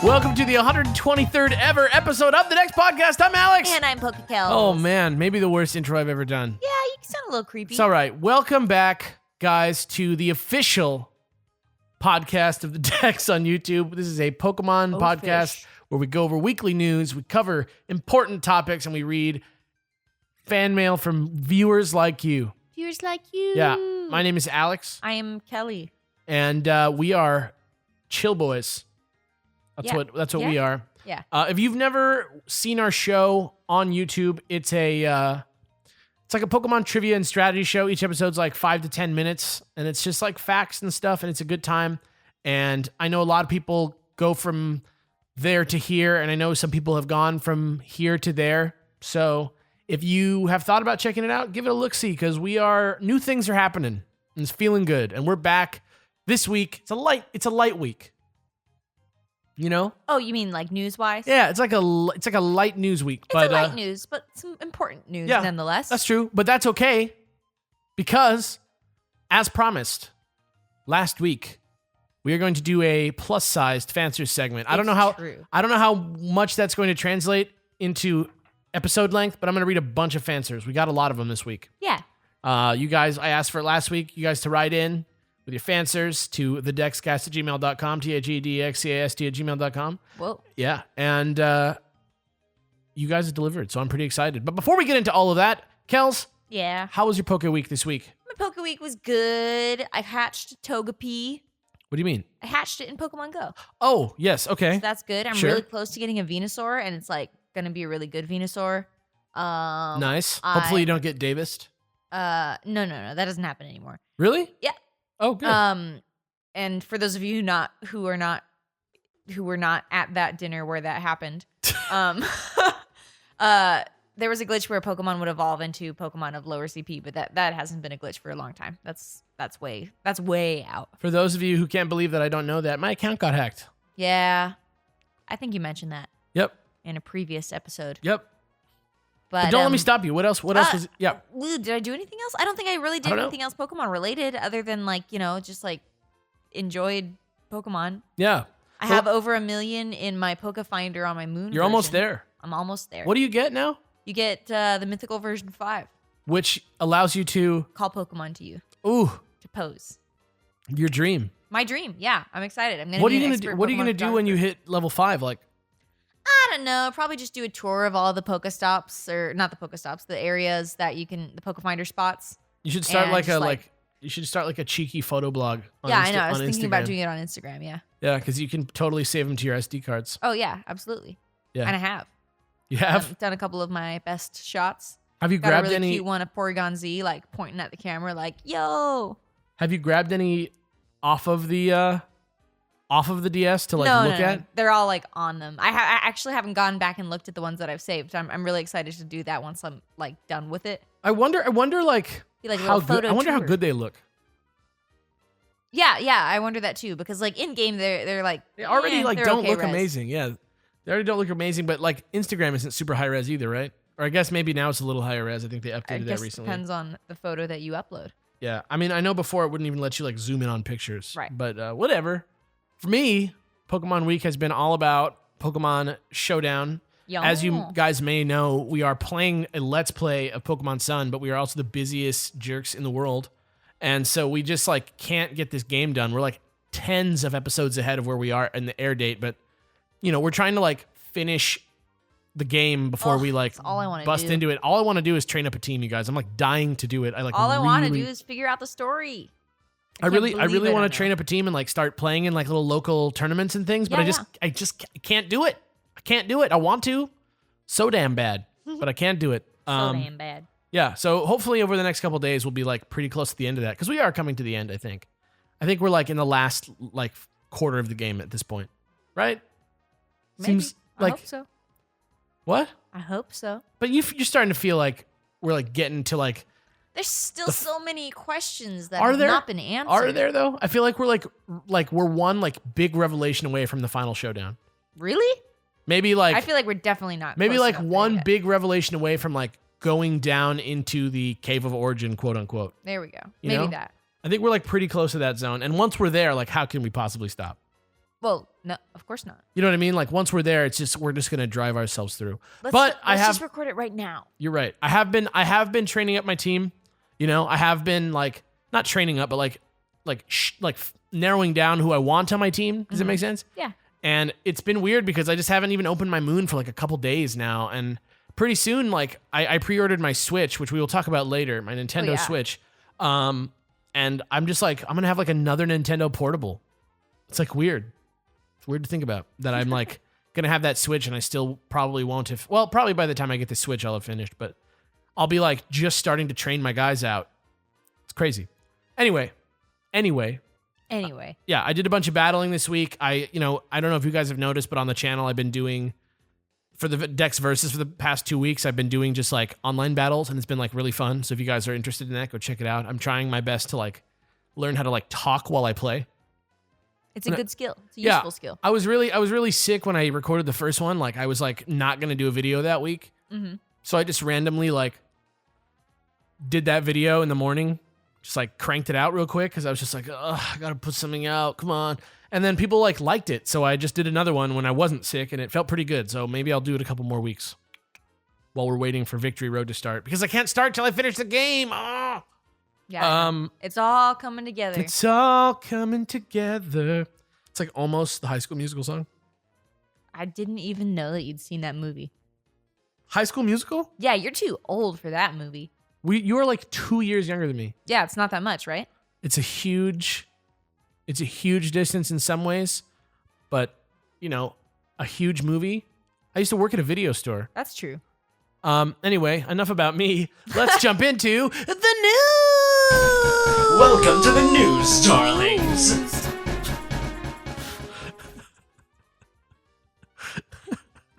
Welcome to the 123rd ever episode of The Next Podcast. I'm Alex. And I'm Pokekel. Oh, man. Maybe the worst intro I've ever done. Yeah, you sound a little creepy. It's all right. Welcome back, guys, to the official podcast of The Dex on YouTube. This is a Pokemon podcast where we go over weekly news, we cover important topics, and we read fan mail from viewers like you. Viewers like you. Yeah. My name is Alex. I am Kelly. And we are chill boys. That's what we are. Yeah. If you've never seen our show on YouTube, it's like a Pokemon trivia and strategy show. Each episode's like 5 to 10 minutes, and it's just like facts and stuff, and it's a good time. And I know a lot of people go from there to here, and I know some people have gone from here to there. So if you have thought about checking it out, give it a look-see, because new things are happening, and it's feeling good. And we're back this week. It's a light week. You know? Oh, you mean like news-wise? Yeah, it's like a light news week. It's a light news, but some important news nonetheless. That's true, but that's okay, because as promised, last week we are going to do a plus-sized fansers segment. I don't know how much that's going to translate into episode length, but I'm going to read a bunch of fansers. We got a lot of them this week. Yeah. You guys, I asked for it last week. You guys to write in with your fansers to thedexcast@gmail.com, THEDXCAST@gmail.com. Whoa. Yeah, and you guys have delivered, so I'm pretty excited. But before we get into all of that, Kels, Yeah. how was your Poke Week this week? My Poke Week was good. I hatched a Togepi. What do you mean? I hatched it in Pokemon Go. Oh, yes, okay. So that's good. I'm Sure. really close to getting a Venusaur, and it's like going to be a really good Venusaur. Nice. Hopefully you don't get Davis. No. That doesn't happen anymore. Really? Yeah. Oh, good. And for those of you who were not at that dinner where that happened, there was a glitch where Pokemon would evolve into Pokemon of lower CP, but that hasn't been a glitch for a long time. That's way out. For those of you who can't believe that I don't know that, my account got hacked. Yeah, I think you mentioned that Yep. in a previous episode. Yep. But don't let me stop you. What else was? Yeah. Did I do anything else? I don't think I really did anything else Pokemon related other than just enjoyed Pokemon. Yeah. I have over 1 million in my Poke Finder on my Moon. You're almost there. I'm almost there. What do you get now? You get the Mythical version 5. Which allows you to Call Pokemon to you. Ooh. To pose. Your dream. My dream. Yeah, I'm excited. I'm gonna. What are you gonna do when you hit level 5? Like, I don't know. Probably just do a tour of all the Pokestops, or not the Pokestops, the areas that you can, the Poke Finder spots. You should start you should start like a cheeky photo blog. I know. I was thinking about doing it on Instagram. Yeah. Yeah, because you can totally save them to your SD cards. Oh yeah, absolutely. Yeah. And I have. You have done a couple of my best shots. Have you Got grabbed a really any? cute one of Porygon Z, like pointing at the camera, like "Yo." Have you grabbed any off of the DS to look No. at? They're all like on them. I actually haven't gone back and looked at the ones that I've saved. I'm really excited to do that once I'm like done with it. I wonder like Be like a how little good. photo I wonder how tour. good they look. Yeah, I wonder that too, because like in game they're like They already they're don't okay look res. amazing. Yeah, they already don't look amazing. But like Instagram isn't super high res either, right? Or I guess maybe now it's a little higher res. I think they I updated guess that it recently. depends on the photo that you upload. Yeah, I mean, I know before it wouldn't even let you like zoom in on pictures. Right. But whatever. For me, Pokemon Week has been all about Pokemon Showdown. As you guys may know, we are playing a Let's Play of Pokemon Sun, but we are also the busiest jerks in the world. And so we just like can't get this game done. We're like tens of episodes ahead of where we are in the air date, but we're trying to like finish the game before we like that's all I wanna bust do. into it. All I want to do is train up a team, you guys. I'm like dying to do it. All I want to do is figure out the story. I really want to train up a team and like start playing in like little local tournaments and things, but I just can't do it. I can't do it. I want to so damn bad, but I can't do it. So damn bad. Yeah. So hopefully over the next couple of days, we'll be like pretty close to the end of that. Cause we are coming to the end. I think we're like in the last like quarter of the game at this point. Right. Maybe. Seems like, I hope so. What? I hope so. But you're starting to feel like we're like getting to like, There's still so many questions that Are have there? not been answered. are there though? I feel like we're like we're one like big revelation away from the final showdown. Really? Maybe like I feel like we're definitely not. maybe close like enough there one yet. big revelation away from like going down into the cave of origin, quote unquote. There we go. You Maybe know? that. I think we're like pretty close to that zone. And once we're there, like how can we possibly stop? Well, no, of course not. You know what I mean? Like once we're there, we're just gonna drive ourselves through. Let's just record it right now. You're right. I have been training up my team. You know, I have been like not training up, but like narrowing down who I want on my team. Does that make sense? Yeah. And it's been weird because I just haven't even opened my Moon for like a couple days now. And pretty soon, like I pre-ordered my Switch, which we will talk about later, my Nintendo Switch. And I'm just like, I'm gonna have like another Nintendo portable. It's like weird. It's weird to think about that I'm like gonna have that Switch and I still probably won't have. Well, probably by the time I get the Switch, I'll have finished, but I'll be like just starting to train my guys out. It's crazy. Anyway. Yeah, I did a bunch of battling this week. I don't know if you guys have noticed, but on the channel, I've been doing for the Dex Versus for the past 2 weeks. I've been doing just like online battles, and it's been like really fun. So if you guys are interested in that, go check it out. I'm trying my best to like learn how to like talk while I play. It's a good skill. It's a useful skill. I was really sick when I recorded the first one. Like I was like not gonna do a video that week, so I just randomly like did that video in the morning. Just like cranked it out real quick because I was just like, ugh, I gotta put something out. Come on. And then people like liked it. So I just did another one when I wasn't sick and it felt pretty good. So maybe I'll do it a couple more weeks while we're waiting for Victory Road to start because I can't start till I finish the game. Oh. Yeah. It's all coming together. It's all coming together. It's like almost the High School Musical song. I didn't even know that you'd seen that movie. High School Musical? Yeah, you're too old for that movie. You are like 2 years younger than me. Yeah, it's not that much, right? It's a huge distance in some ways, but a huge movie. I used to work at a video store. That's true. Anyway, enough about me. Let's jump into the news. Welcome to the news, darlings.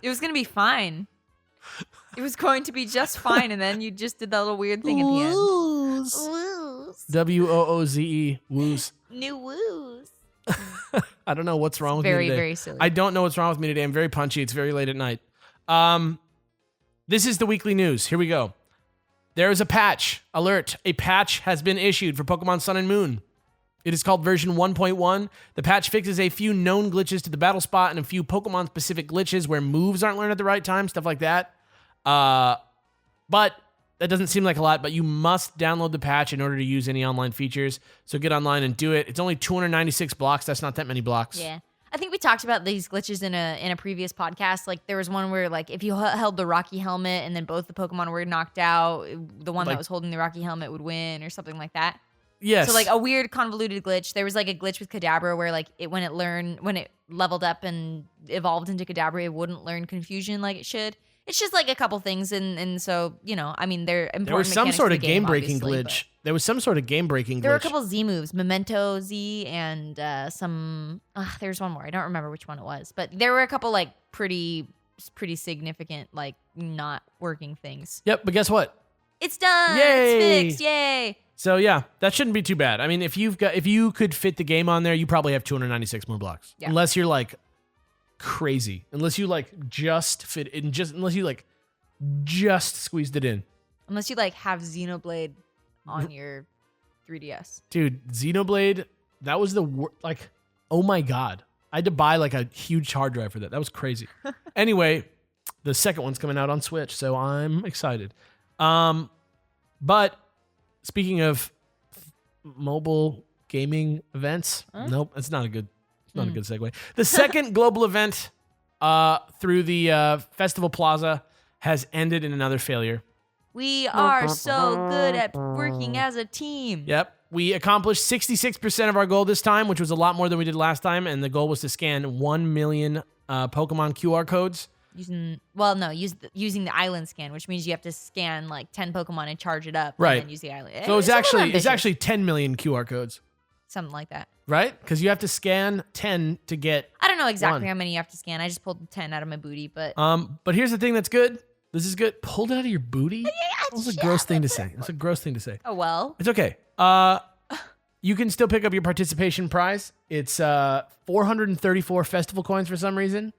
It was gonna be fine. It was going to be just fine, and then you just did that little weird thing at the end. Woos. WOOZE. Woos. New woos. I don't know what's wrong with me today. Very silly. I don't know what's wrong with me today. I'm very punchy. It's very late at night. This is the weekly news. Here we go. There is a patch alert. A patch has been issued for Pokemon Sun and Moon. It is called version 1.1. The patch fixes a few known glitches to the battle spot and a few Pokemon-specific glitches where moves aren't learned at the right time, stuff like that. But that doesn't seem like a lot, but you must download the patch in order to use any online features. So get online and do it. It's only 296 blocks. That's not that many blocks. Yeah. I think we talked about these glitches in a previous podcast. Like there was one where like if you held the Rocky helmet and then both the Pokemon were knocked out, the one that was holding the Rocky helmet would win or something like that. Yes. So like a weird convoluted glitch. There was like a glitch with Kadabra where like when it leveled up and evolved into Kadabra, it wouldn't learn Confusion like it should. It's just like a couple things, and so I mean, they're important. There was some sort of game-breaking glitch. But there was some sort of game-breaking glitch. There were a couple Z moves, Memento Z, and there's one more. I don't remember which one it was, but there were a couple like pretty significant like not working things. Yep, but guess what? It's done. Yay! It's fixed. Yay! So yeah, that shouldn't be too bad. I mean, if you could fit the game on there, you probably have 296 more blocks, unless you're like crazy, unless you like just fit in, unless you like just squeezed it in, unless you like have Xenoblade on your 3DS. Dude, Xenoblade, that was like, oh my god, I had to buy like a huge hard drive for that. That was crazy. Anyway, the second one's coming out on Switch, so I'm excited. But speaking of mobile gaming events, nope, that's not a good. Not a good segue. The second global event through the Festival Plaza has ended in another failure. We are so good at working as a team. Yep. We accomplished 66% of our goal this time, which was a lot more than we did last time. And the goal was to scan 1 million Pokemon QR codes. Using the island scan, which means you have to scan like 10 Pokemon and charge it up. Right. And then use the island. So it's actually 10 million QR codes. Something like that. Right? Because you have to scan 10 to get. I don't know exactly 1. how many you have to scan. I just pulled 10 out of my booty, but. But here's the thing that's good. This is good. Pulled it out of your booty? Yeah, that was a gross thing to say. That's a gross thing to say. Oh, well. It's okay. You can still pick up your participation prize. It's 434 festival coins for some reason.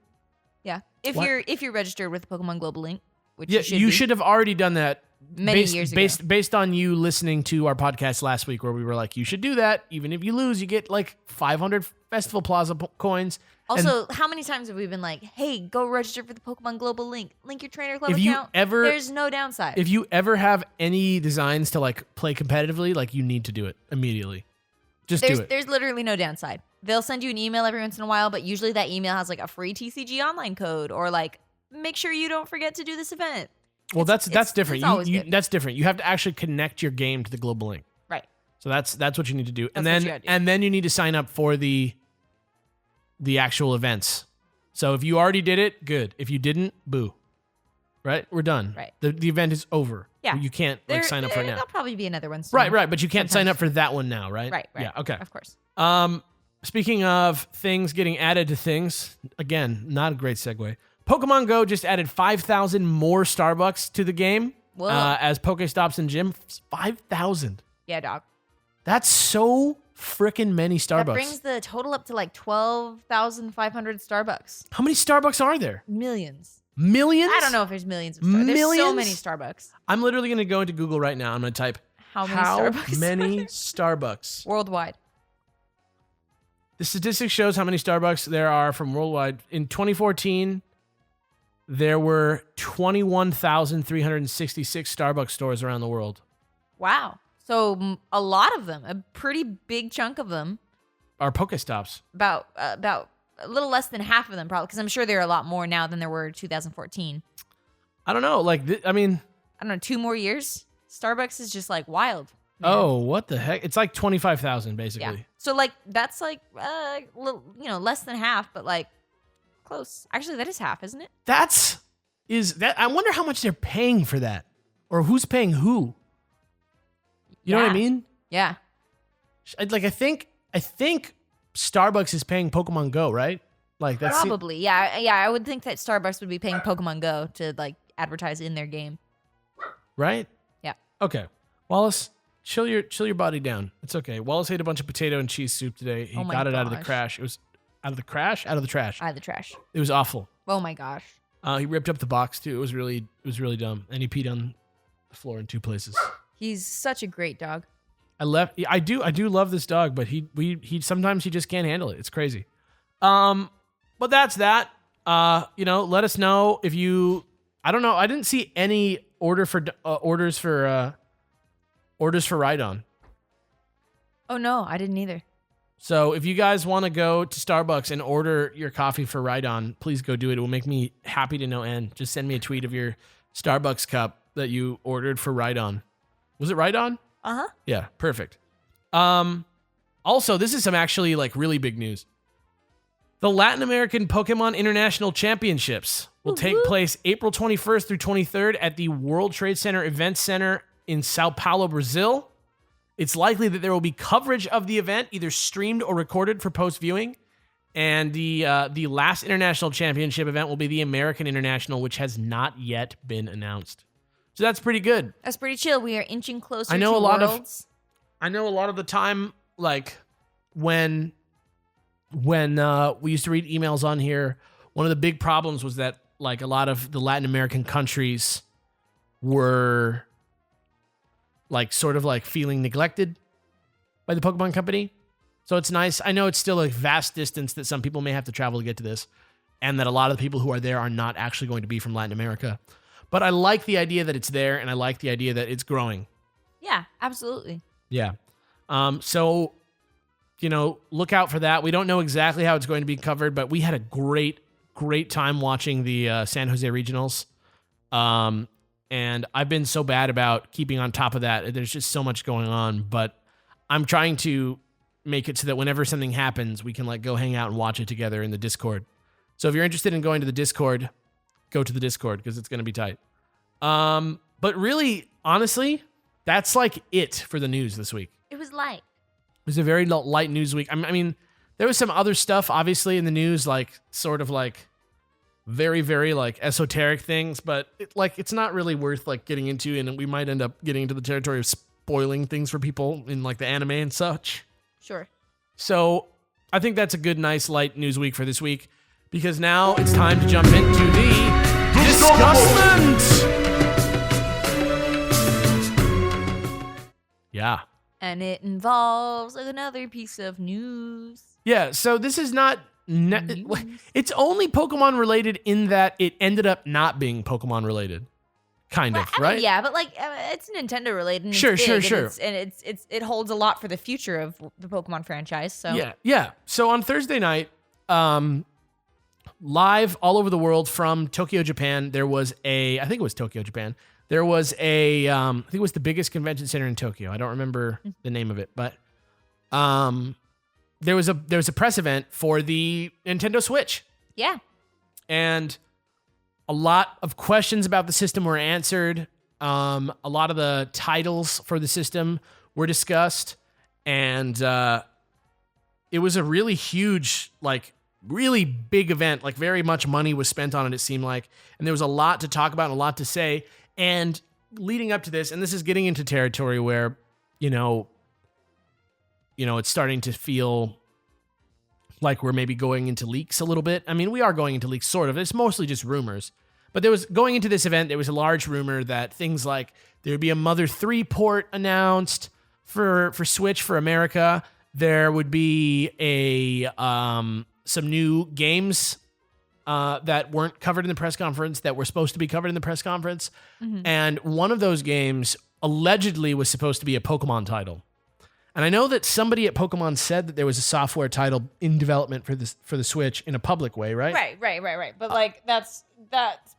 Yeah. If you're registered with Pokemon Global Link, which you you should have already done that Many years ago. Based on you listening to our podcast last week where we were like, you should do that. Even if you lose, you get like 500 Festival Plaza coins. Also, how many times have we been like, hey, go register for the Pokemon Global Link your Trainer Club If you account. ever- There's no downside. If you ever have any designs to like play competitively, like you need to do it immediately. Just do it. There's literally no downside. They'll send you an email every once in a while, but usually that email has like a free TCG online code or like, make sure you don't forget to do this event. Well, that's different. It's always good. That's different. You have to actually connect your game to the Global Link. Right. So that's what you need to do. That's what you gotta do. And then you need to sign up for the actual events. So if you already did it, good. If you didn't, boo. Right? We're done. Right. The event is over. Yeah. You can't like sign up for it now. There'll probably be another one soon. Right, but you can't sign up for that one now, right? Right. Yeah, okay. Of course. Speaking of things getting added to things, again, not a great segue. Pokemon Go just added 5,000 more Starbucks to the game Whoa. as Pokestops and Gym. 5,000. Yeah, dog. That's so freaking many Starbucks. That brings the total up to like 12,500 Starbucks. How many Starbucks are there? Millions. Millions? I don't know if there's millions of Starbucks. There's so Millions? many Starbucks. I'm literally going to go into Google right now. I'm going to type How many Starbucks? many Starbucks. Worldwide. The statistics shows how many Starbucks there are from worldwide. In 2014, there were 21,366 Starbucks stores around the world. Wow. So a lot of them, a pretty big chunk of them, Are Pokestops. about a little less than half of them probably, because I'm sure there are a lot more now than there were in 2014. I don't know. Like, I don't know, 2 more years? Starbucks is just like wild. man. oh, what the heck? It's like 25,000 basically. Yeah. So like that's like less than half, but like close. Actually, that is half, isn't it? I wonder how much they're paying for that, or who's paying who. You know what I Yeah. mean? Yeah. Like, I think Starbucks is paying Pokemon Go, right? Like that's Probably. Yeah. I would think that Starbucks would be paying Pokemon Go to like advertise in their game. right. Yeah. Okay, Wallace, chill your body down. It's okay. Wallace ate a bunch of potato and cheese soup today. He Oh my got it out of the gosh. crash. It was out of the trash. Out of the trash. It was awful. Oh my gosh. He ripped up the box too. It was really dumb, and he peed on the floor in 2 places. He's such a great dog. I do love this dog, but he sometimes he just can't handle it. It's crazy. But that's that. Let us know if you. I don't know. I didn't see any orders for Rhydon. Oh no, I didn't either. So if you guys want to go to Starbucks and order your coffee for Rhydon, please go do it. It will make me happy to no end. Just send me a tweet of your Starbucks cup that you ordered for Rhydon. Was it Rhydon? Uh-huh. Yeah, perfect. Also, this is some actually like really big news. The Latin American Pokemon International Championships will take place April 21st through 23rd at the World Trade Center Event Center in Sao Paulo, Brazil. It's likely that there will be coverage of the event, either streamed or recorded for post-viewing. And the last international championship event will be the American International, which has not yet been announced. So that's pretty good. That's pretty chill. We are inching closer I know to a lot Worlds. I know a lot of the time, like when we used to read emails on here, one of the big problems was that like a lot of the Latin American countries were like sort of like feeling neglected by the Pokemon Company. So it's nice. I know it's still a vast distance that some people may have to travel to get to this, and that a lot of the people who are there are not actually going to be from Latin America. But I like the idea that it's there, and I like the idea that it's growing. Yeah, absolutely. Yeah. So, look out for that. We don't know exactly how it's going to be covered, but we had a great time watching the San Jose Regionals. And I've been so bad about keeping on top of that. There's just so much going on, but I'm trying to make it so that whenever something happens, we can like go hang out and watch it together in the Discord. So if you're interested in going to the Discord, go to the Discord because it's going to be tight. But really, honestly, that's like it for the news this week. It was light. It was a very light news week. I mean, there was some other stuff, obviously, in the news, like sort of like very, very like esoteric things, but it's not really worth like getting into, and we might end up getting into the territory of spoiling things for people in like the anime and such. Sure. So I think that's a good, nice, light news week for this week, because now it's time to jump into the Discussment! Yeah. And it involves another piece of news. Yeah, so this is not... it's only Pokemon related in that it ended up not being Pokemon related. Kind of, I mean, right? yeah, but like it's Nintendo related. And Sure, it's sure, big, sure. And it holds a lot for the future of the Pokemon franchise. So Yeah. So on Thursday night, live all over the world from Tokyo, Japan, there was I think it was Tokyo, Japan. There was I think it was the biggest convention center in Tokyo. I don't remember the name of it, but there was a press event for the Nintendo Switch. yeah. And a lot of questions about the system were answered. A lot of the titles for the system were discussed. And it was a really huge, like, really big event. Like, very much money was spent on it, it seemed like. And there was a lot to talk about and a lot to say. And leading up to this, and this is getting into territory where, it's starting to feel like we're maybe going into leaks a little bit. I mean, we are going into leaks, sort of. It's mostly just rumors. But there was, going into this event, there was a large rumor that things like there would be a Mother 3 port announced for Switch for America. There would be some new games that weren't covered in the press conference that were supposed to be covered in the press conference. Mm-hmm. And one of those games allegedly was supposed to be a Pokemon title. And I know that somebody at Pokemon said that there was a software title in development for the Switch in a public way, right? Right. But like that's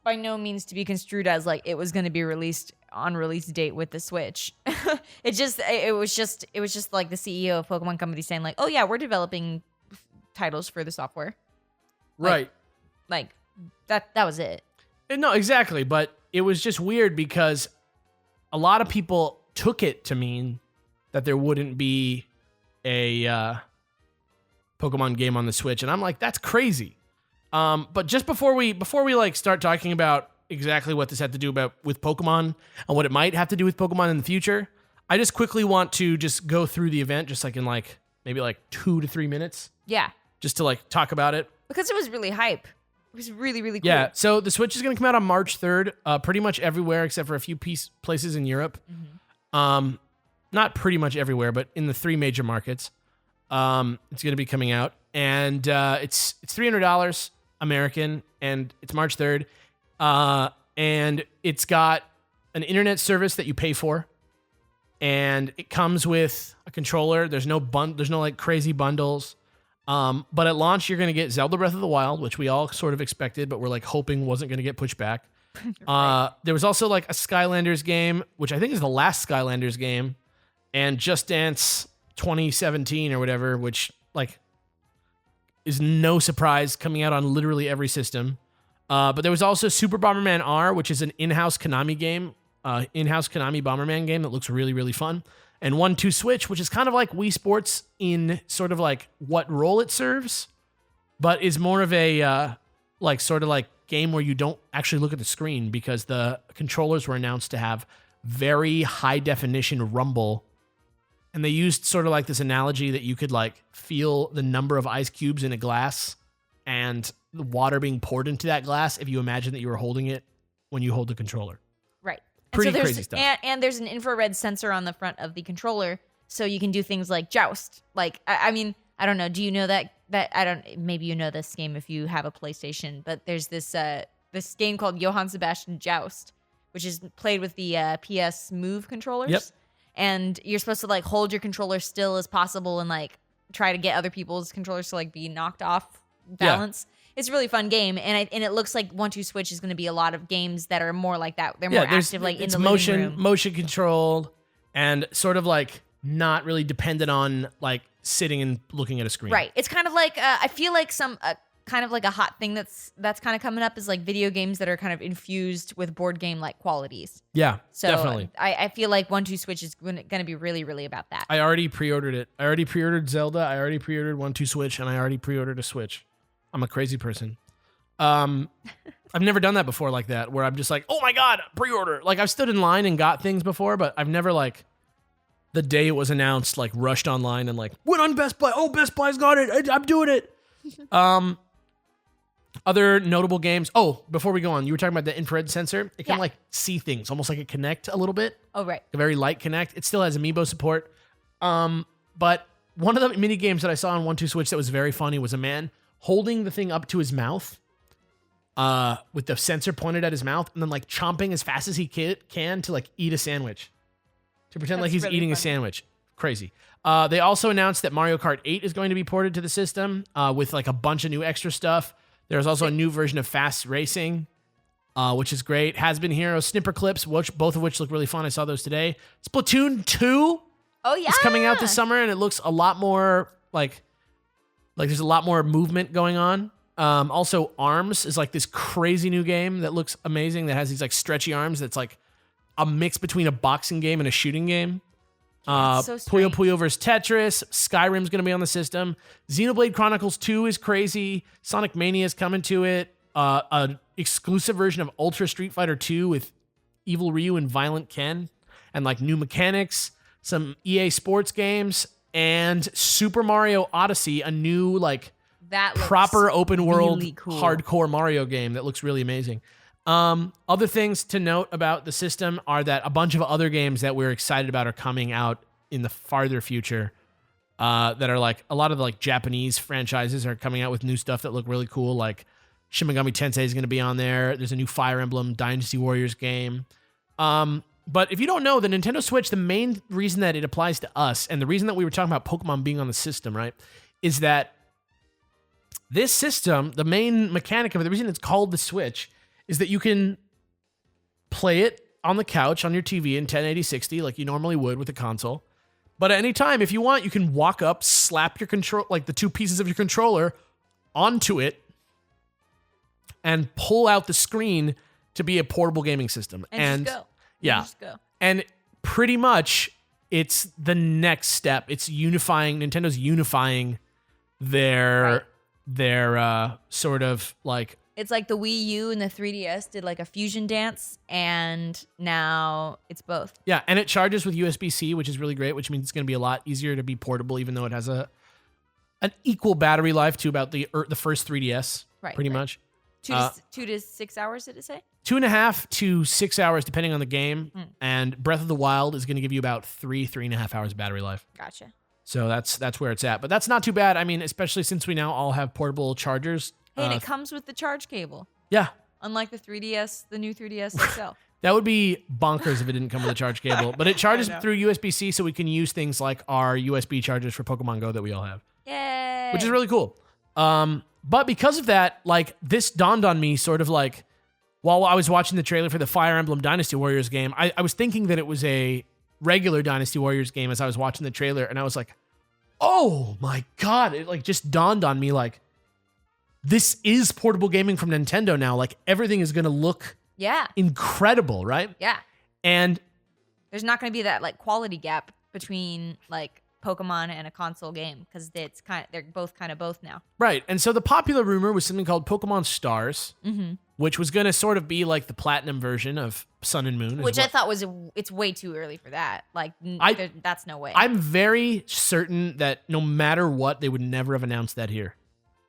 by no means to be construed as like it was going to be released on release date with the Switch. it was just like the CEO of Pokemon Company saying like, "Oh yeah, we're developing titles for the software." Right. Like that was it. No, exactly. But it was just weird because a lot of people took it to mean that there wouldn't be a Pokemon game on the Switch, and I'm like, that's crazy. But just before we like start talking about exactly what this had to do with Pokemon and what it might have to do with Pokemon in the future, I just quickly want to just go through the event, just like in like maybe like 2 to 3 minutes, Yeah, just to like talk about it. because it was really hype. It was really really cool. Yeah, so the Switch is going to come out on March 3rd, pretty much everywhere except for a few places in Europe. Not pretty much everywhere, but in the 3 major markets. It's going to be coming out, and it's $300 American, and it's March 3rd. And it's got an internet service that you pay for, and it comes with a controller. There's no like crazy bundles. But at launch, you're going to get Zelda Breath of the Wild, which we all sort of expected, but we're like hoping wasn't going to get pushed back. Right. There was also like a Skylanders game, which I think is the last Skylanders game, and Just Dance 2017 or whatever, which like is no surprise coming out on literally every system. But there was also Super Bomberman R, which is an in-house Konami game, in-house Konami Bomberman game that looks really, really fun. And 1-2 Switch, which is kind of like Wii Sports in sort of like what role it serves, but is more of a like sort of like game where you don't actually look at the screen because the controllers were announced to have very high definition rumble. And they used sort of like this analogy that you could like feel the number of ice cubes in a glass and the water being poured into that glass if you imagine that you were holding it when you hold the controller. Right. Pretty crazy stuff. And there's an infrared sensor on the front of the controller, so you can do things like joust. Like, I mean, I don't know. Do you know that maybe you know this game if you have a PlayStation, but there's this game called Johann Sebastian Joust, which is played with the PS Move controllers. Yep. And you're supposed to like hold your controller still as possible and like try to get other people's controllers to like be knocked off balance. Yeah. It's a really fun game, and it looks like 1-2 Switch is going to be a lot of games that are more like that. They're more active, like in the living room. Motion controlled, and sort of like not really dependent on like sitting and looking at a screen. Right. It's kind of like I feel like some kind of like a hot thing that's kind of coming up is like video games that are kind of infused with board game like qualities. Yeah, so definitely. I feel like 1-2 Switch is going to be really, really about that. I already pre-ordered it. I already pre-ordered Zelda. I already pre-ordered 1-2 Switch, and I already pre-ordered a Switch. I'm a crazy person. I've never done that before like that, where I'm just like, oh my God, pre-order. Like I've stood in line and got things before, but I've never like the day it was announced, like rushed online and like went on Best Buy. Oh, Best Buy's got it. I'm doing it. Other notable games. Oh, before we go on, you were talking about the infrared sensor. It can Yeah. like see things, almost like a Kinect a little bit. Oh, right. A very light Kinect. It still has amiibo support. But one of the mini games that I saw on 1-2 Switch that was very funny was a man holding the thing up to his mouth, with the sensor pointed at his mouth, and then like chomping as fast as he can to like eat a sandwich, to pretend like That's he's really eating a funny. sandwich. Crazy. They also announced that Mario Kart 8 is going to be ported to the system, with like a bunch of new extra stuff. There's also a new version of Fast Racing, which is great. Has Been Heroes, Snipper Clips, both of which look really fun. I saw those today. Splatoon 2 Oh, yeah. is coming out this summer, and it looks a lot more like there's a lot more movement going on. Also, Arms is like this crazy new game that looks amazing, that has these like stretchy arms that's like a mix between a boxing game and a shooting game. it's so Puyo strange. Puyo vs. Tetris. Skyrim's going to be on the system. Xenoblade Chronicles 2 is crazy. Sonic Mania is coming to it. An exclusive version of Ultra Street Fighter 2 with Evil Ryu and Violent Ken, and like new mechanics. Some EA Sports games, and Super Mario Odyssey, a new like That looks proper open world really cool. hardcore Mario game that looks really amazing. Other things to note about the system are that a bunch of other games that we're excited about are coming out in the farther future, that are like a lot of the like Japanese franchises are coming out with new stuff that look really cool. Like Shin Megami Tensei is going to be on there. There's a new Fire Emblem Dynasty Warriors game. But if you don't know, the Nintendo Switch, the main reason that it applies to us, and the reason that we were talking about Pokemon being on the system, right, is that this system, the main mechanic of it, the reason it's called the Switch, is that you can play it on the couch on your TV in 1080-60 like you normally would with a console. But at any time, if you want, you can walk up, slap your control, like the two pieces of your controller onto it, and pull out the screen to be a portable gaming system. And just go. Yeah. Just go. And pretty much it's the next step. It's Nintendo's unifying their sort of like, It's like the Wii U and the 3DS did like a fusion dance, and now it's both. yeah, and it charges with USB-C, which is really great, which means it's going to be a lot easier to be portable, even though it has an equal battery life to about the first 3DS, Right, pretty right. much. 2 to 6 hours, did it say? 2.5 to 6 hours, depending on the game. And Breath of the Wild is going to give you about 3.5 hours of battery life. Gotcha. So that's where it's at. But that's not too bad. I mean, especially since we now all have portable chargers. Hey, and it comes with the charge cable, Yeah, unlike the 3DS, the new 3DS XL. that would be bonkers if it didn't come with a charge cable. But it charges through USB-C, so we can use things like our USB chargers for Pokemon Go that we all have, Yay! which is really cool. But because of that, like, this dawned on me sort of like while I was watching the trailer for the Fire Emblem Dynasty Warriors game. I was thinking that it was a regular Dynasty Warriors game as I was watching the trailer, and I was like, oh my God, it like just dawned on me, like, this is portable gaming from Nintendo now. Like, everything is going to look Yeah. incredible, right? Yeah. And There's not going to be that like quality gap between like Pokemon and a console game, because they're both both now. right. And so the popular rumor was something called Pokemon Stars, Mm-hmm. which was going to sort of be like the platinum version of Sun and Moon. is Which I what- thought was it's way too early for that. Like that's no way. I'm very certain that no matter what, they would never have announced that here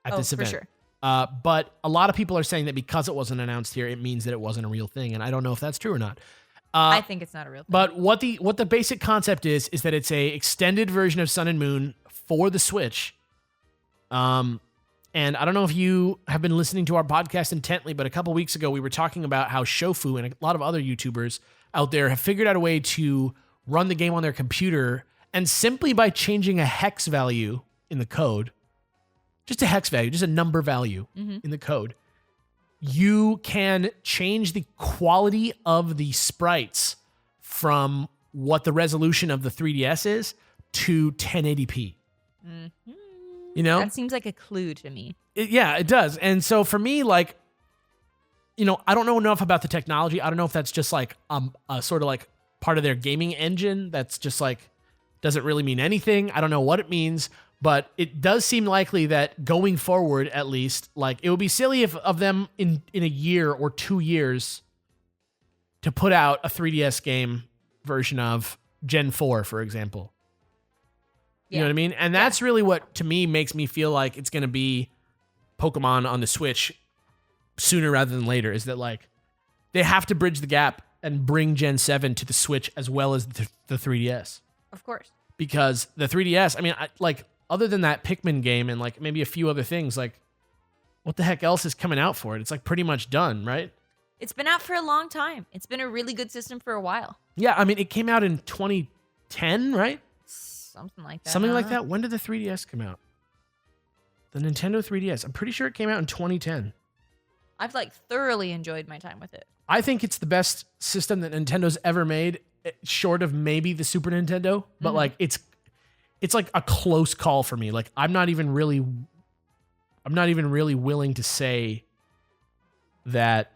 at this for event. sure. But a lot of people are saying that because it wasn't announced here, it means that it wasn't a real thing. And I don't know if that's true or not. I think it's not a real thing. But what the basic concept is that it's a extended version of Sun and Moon for the Switch. And I don't know if you have been listening to our podcast intently, but a couple weeks ago we were talking about how Shofu and a lot of other YouTubers out there have figured out a way to run the game on their computer, and simply by changing a hex value in the code, just a hex value, just a number value in the code, you can change the quality of the sprites from what the resolution of the 3DS is to 1080p. You know? That seems like a clue to me. Yeah, it does. And so for me, like, you know, I don't know enough about the technology. I don't know if that's just like a sort of like part of their gaming engine that's just like doesn't really mean anything. I don't know what it means, but it does seem likely that going forward, at least, like, it would be silly if of them in a year or 2 years to put out a 3DS game version of Gen 4, for example. You know what I mean? And that's really what, to me, makes me feel like it's going to be Pokemon on the Switch sooner rather than later is that like they have to bridge the gap and bring Gen 7 to the Switch as well as the 3DS. Of course. Because the 3DS, I mean, like other than that Pikmin game and like maybe a few other things, like what the heck else is coming out for it? It's like pretty much done, right? It's been out for a long time. It's been a really good system for a while. Yeah, I mean, it came out in 2010, right? Something like that. Something like that. When did the 3DS come out? The Nintendo 3DS. I'm pretty sure it came out in 2010. I've like thoroughly enjoyed my time with it. I think it's the best system that Nintendo's ever made, short of maybe the Super Nintendo. But like it's like a close call for me. Like I'm not even really willing to say that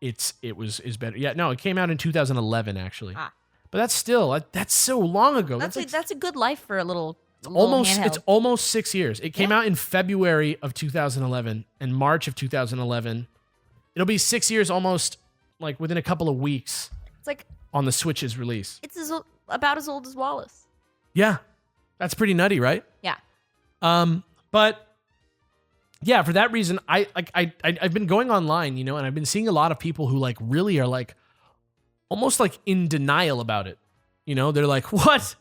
it was better. Yeah, no, it came out in 2011 actually. But that's still that's so long ago. That's a good life for a little almost handheld. It's almost 6 years. It came out in February of 2011 and March of 2011. It'll be 6 years almost like within a couple of weeks It's like on the Switch's release. it's about as old as Wallace. Yeah. That's pretty nutty, right? Yeah. But yeah, for that reason, I've been going online, you know, and I've been seeing a lot of people who like really are like almost like in denial about it. You know, they're like, what?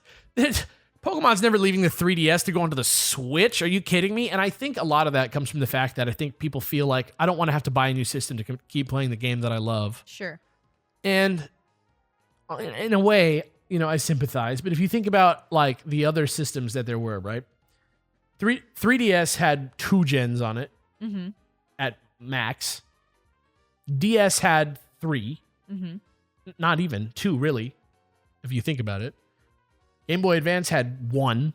Pokemon's never leaving the 3DS to go onto the Switch. Are you kidding me? And I think a lot of that comes from the fact that I think people feel like I don't want to have to buy a new system to keep playing the game that I love. Sure. And in a way, you know, I sympathize. But if you think about like the other systems that there were, right? 3DS had 2 gens on it at max. DS had 3. Not even 2, really, if you think about it. Game Boy Advance had 1,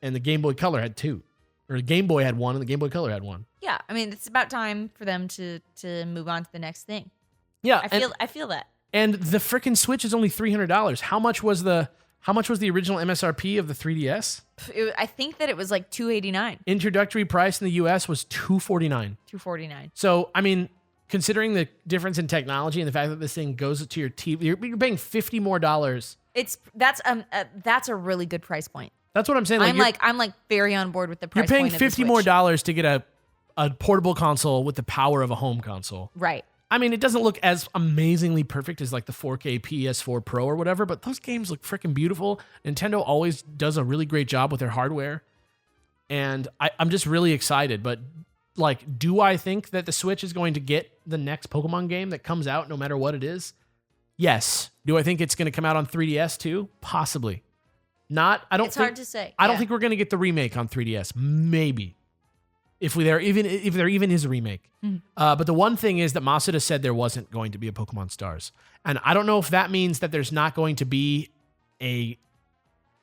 and the Game Boy Color had 2. Or the Game Boy had 1, and the Game Boy Color had 1. Yeah, I mean, it's about time for them to move on to the next thing. Yeah, I feel that. And the freaking Switch is only $300. How much was the original MSRP of the 3DS? I think that it was like $289, Introductory price in the US was $249. $249. So, I mean, considering the difference in technology and the fact that this thing goes to your TV, you're paying $50 more. That's a really good price point. That's what I'm saying. I'm like very on board with the price. You're paying point of the $50 more Switch. to get a portable console with the power of a home console. Right. I mean, it doesn't look as amazingly perfect as like the 4K PS4 Pro or whatever, but those games look freaking beautiful. Nintendo always does a really great job with their hardware. And I'm just really excited. But like, do I think that the Switch is going to get the next Pokemon game that comes out no matter what it is? Yes. Do I think it's going to come out on 3DS too? Possibly. Not. It's hard to say. I don't think we're going to get the remake on 3DS. Maybe. If there even is a remake. But the one thing is that Masuda said there wasn't going to be a Pokemon Stars. And I don't know if that means that there's not going to be a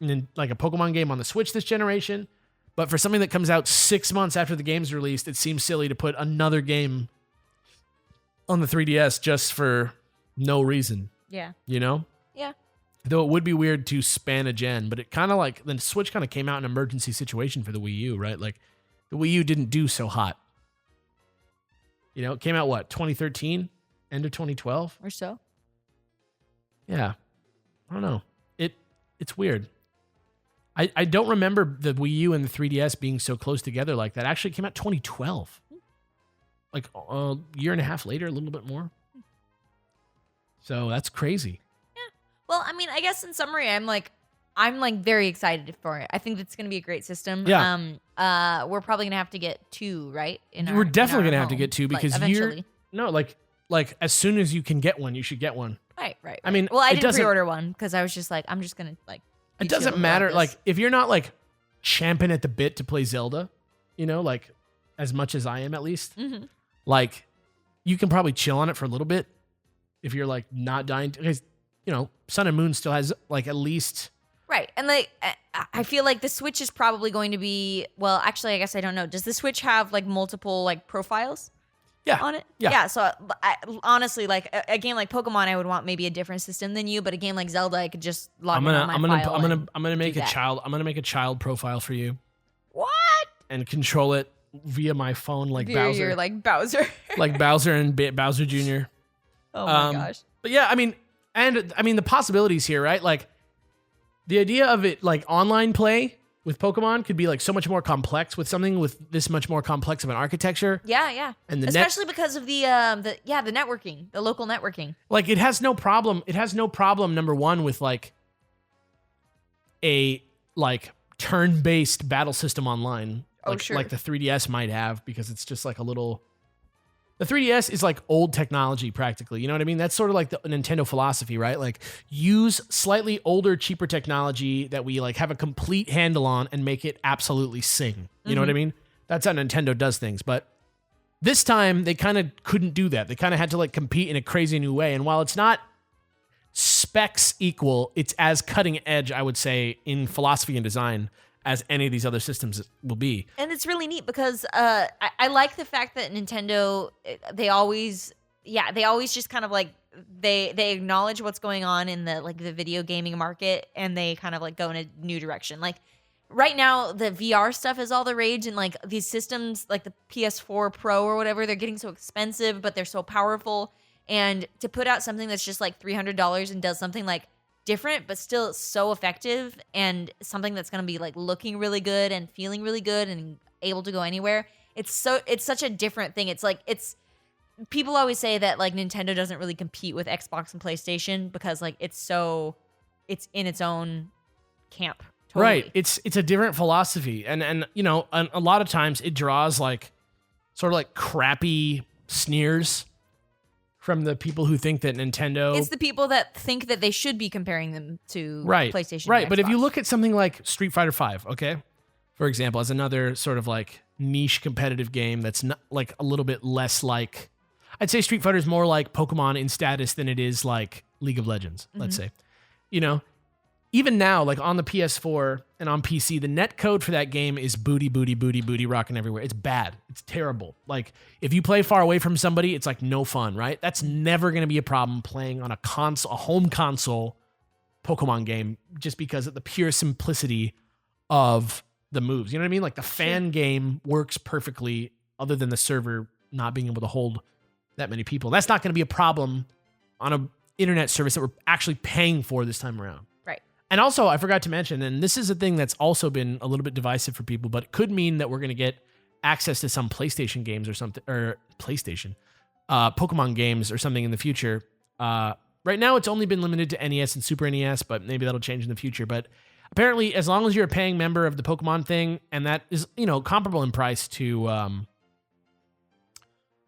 Pokemon game on the Switch this generation. But for something that comes out 6 months after the game's released, it seems silly to put another game on the 3DS just for no reason. Yeah. You know? Yeah. Though it would be weird to span a gen, but it kind of like the Switch kind of came out in an emergency situation for the Wii U, right? Like the Wii U didn't do so hot. You know, it came out what, 2013? End of 2012? Or so. Yeah. I don't know. It's weird. I don't remember the Wii U and the 3DS being so close together like that. Actually, it came out 2012. Like a year and a half later, a little bit more. So that's crazy. Yeah. Well, I mean, I guess in summary, I'm like very excited for it. I think it's going to be a great system. Yeah. We're probably going to have to get 2, right? We're definitely going to have to get 2 because eventually. Like as soon as you can get one, you should get one. Right. I mean, well, I it didn't doesn't- pre-order one because I was just like, I'm just going to like. It doesn't matter. Like if you're not like champing at the bit to play Zelda, you know, like as much as I am at least, like you can probably chill on it for a little bit if you're like not dying. Because, you know, Sun and Moon still has like at least. Right. And like, I feel like the Switch is probably going to be, well, actually, I guess I don't know. Does the Switch have like multiple like profiles? On it? Yeah. So honestly, like a game like Pokemon, I would want maybe a different system than you, but a game like Zelda, I could just log in on my file. I'm gonna make do a that. child. I'm gonna make a child profile for you What? and control it via my phone like You're Bowser, like Bowser. like Bowser and Bowser Jr. Oh my gosh. But yeah, I mean, the possibilities here, right? Like the idea of it, like online play with Pokemon could be like so much more complex with something with this much more complex of an architecture. Yeah. And especially because of the networking, the local networking. Like it has no problem. It has no problem, number one, with like a like turn-based battle system online. Oh, like, sure. Like the 3DS might have, because it's just like a little. The 3DS is like old technology practically. You know what I mean? That's sort of like the Nintendo philosophy, right? Like use slightly older, cheaper technology that we like have a complete handle on and make it absolutely sing. You know what I mean? That's how Nintendo does things. But this time they kind of couldn't do that. They kind of had to like compete in a crazy new way. And while it's not specs equal, it's as cutting edge, I would say, in philosophy and design as any of these other systems will be. And it's really neat because I like the fact that Nintendo, they always just kind of like they acknowledge what's going on in the video gaming market, and they kind of like go in a new direction. Like right now, the VR stuff is all the rage, and like these systems like the PS4 Pro or whatever, they're getting so expensive, but they're so powerful. And to put out something that's just like $300 and does something like different but still so effective, and something that's going to be like looking really good and feeling really good and able to go anywhere, it's such a different thing. It's like people always say that like Nintendo doesn't really compete with Xbox and PlayStation because like it's in its own camp. Totally. Right. It's a different philosophy, and you know, a lot of times it draws like sort of like crappy sneers from the people who think that Nintendo. It's the people that think that they should be comparing them to PlayStation. Right. And But if you Xbox. look at something like Street Fighter V, okay, for example, as another sort of like niche competitive game that's not like a little bit less like, I'd say Street Fighter is more like Pokemon in status than it is like League of Legends, let's say. You know, even now, like on the PS4 and on PC, the net code for that game is booty, booty, booty, booty, rocking everywhere. It's bad. It's terrible. Like if you play far away from somebody, it's like no fun, right? That's never going to be a problem playing on a home console Pokemon game, just because of the pure simplicity of the moves. You know what I mean? Like the fan game works perfectly, other than the server not being able to hold that many people. That's not going to be a problem on a internet service that we're actually paying for this time around. Right. And also, I forgot to mention, and this is a thing that's also been a little bit divisive for people, but it could mean that we're going to get access to some PlayStation games or something, or Pokemon games or something in the future. Right now, it's only been limited to NES and Super NES, but maybe that'll change in the future. But apparently, as long as you're a paying member of the Pokemon thing, and that is, you know, comparable in price to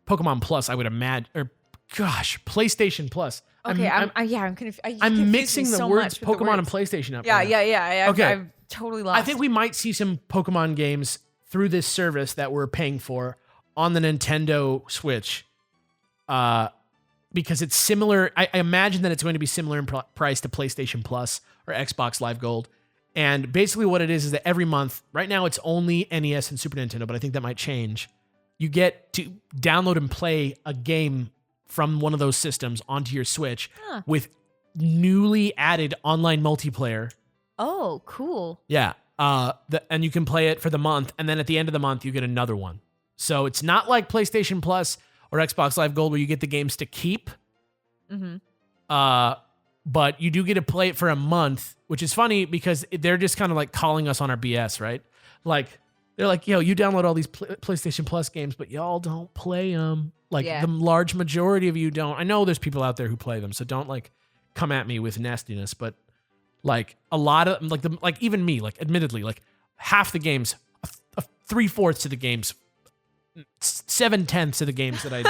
Pokemon Plus, I would imagine, or gosh, PlayStation Plus. Okay, I'm mixing the words Pokemon and PlayStation up. Yeah. Okay. I'm totally lost. I think we might see some Pokemon games through this service that we're paying for on the Nintendo Switch, because it's similar. I imagine that it's going to be similar in price to PlayStation Plus or Xbox Live Gold. And basically what it is that every month, right now it's only NES and Super Nintendo, but I think that might change. You get to download and play a game from one of those systems onto your Switch with newly added online multiplayer. Oh, cool. Yeah. And you can play it for the month, and then at the end of the month, you get another one. So it's not like PlayStation Plus or Xbox Live Gold where you get the games to keep. But you do get to play it for a month, which is funny because they're just kind of like calling us on our BS, right? Like, they're like, yo, you download all these PlayStation Plus games, but y'all don't play them. Like, the large majority of you don't. I know there's people out there who play them, so don't like come at me with nastiness. But like a lot of like even me, like admittedly, like half the games, 3/4 of the games, 7/10 of the games that I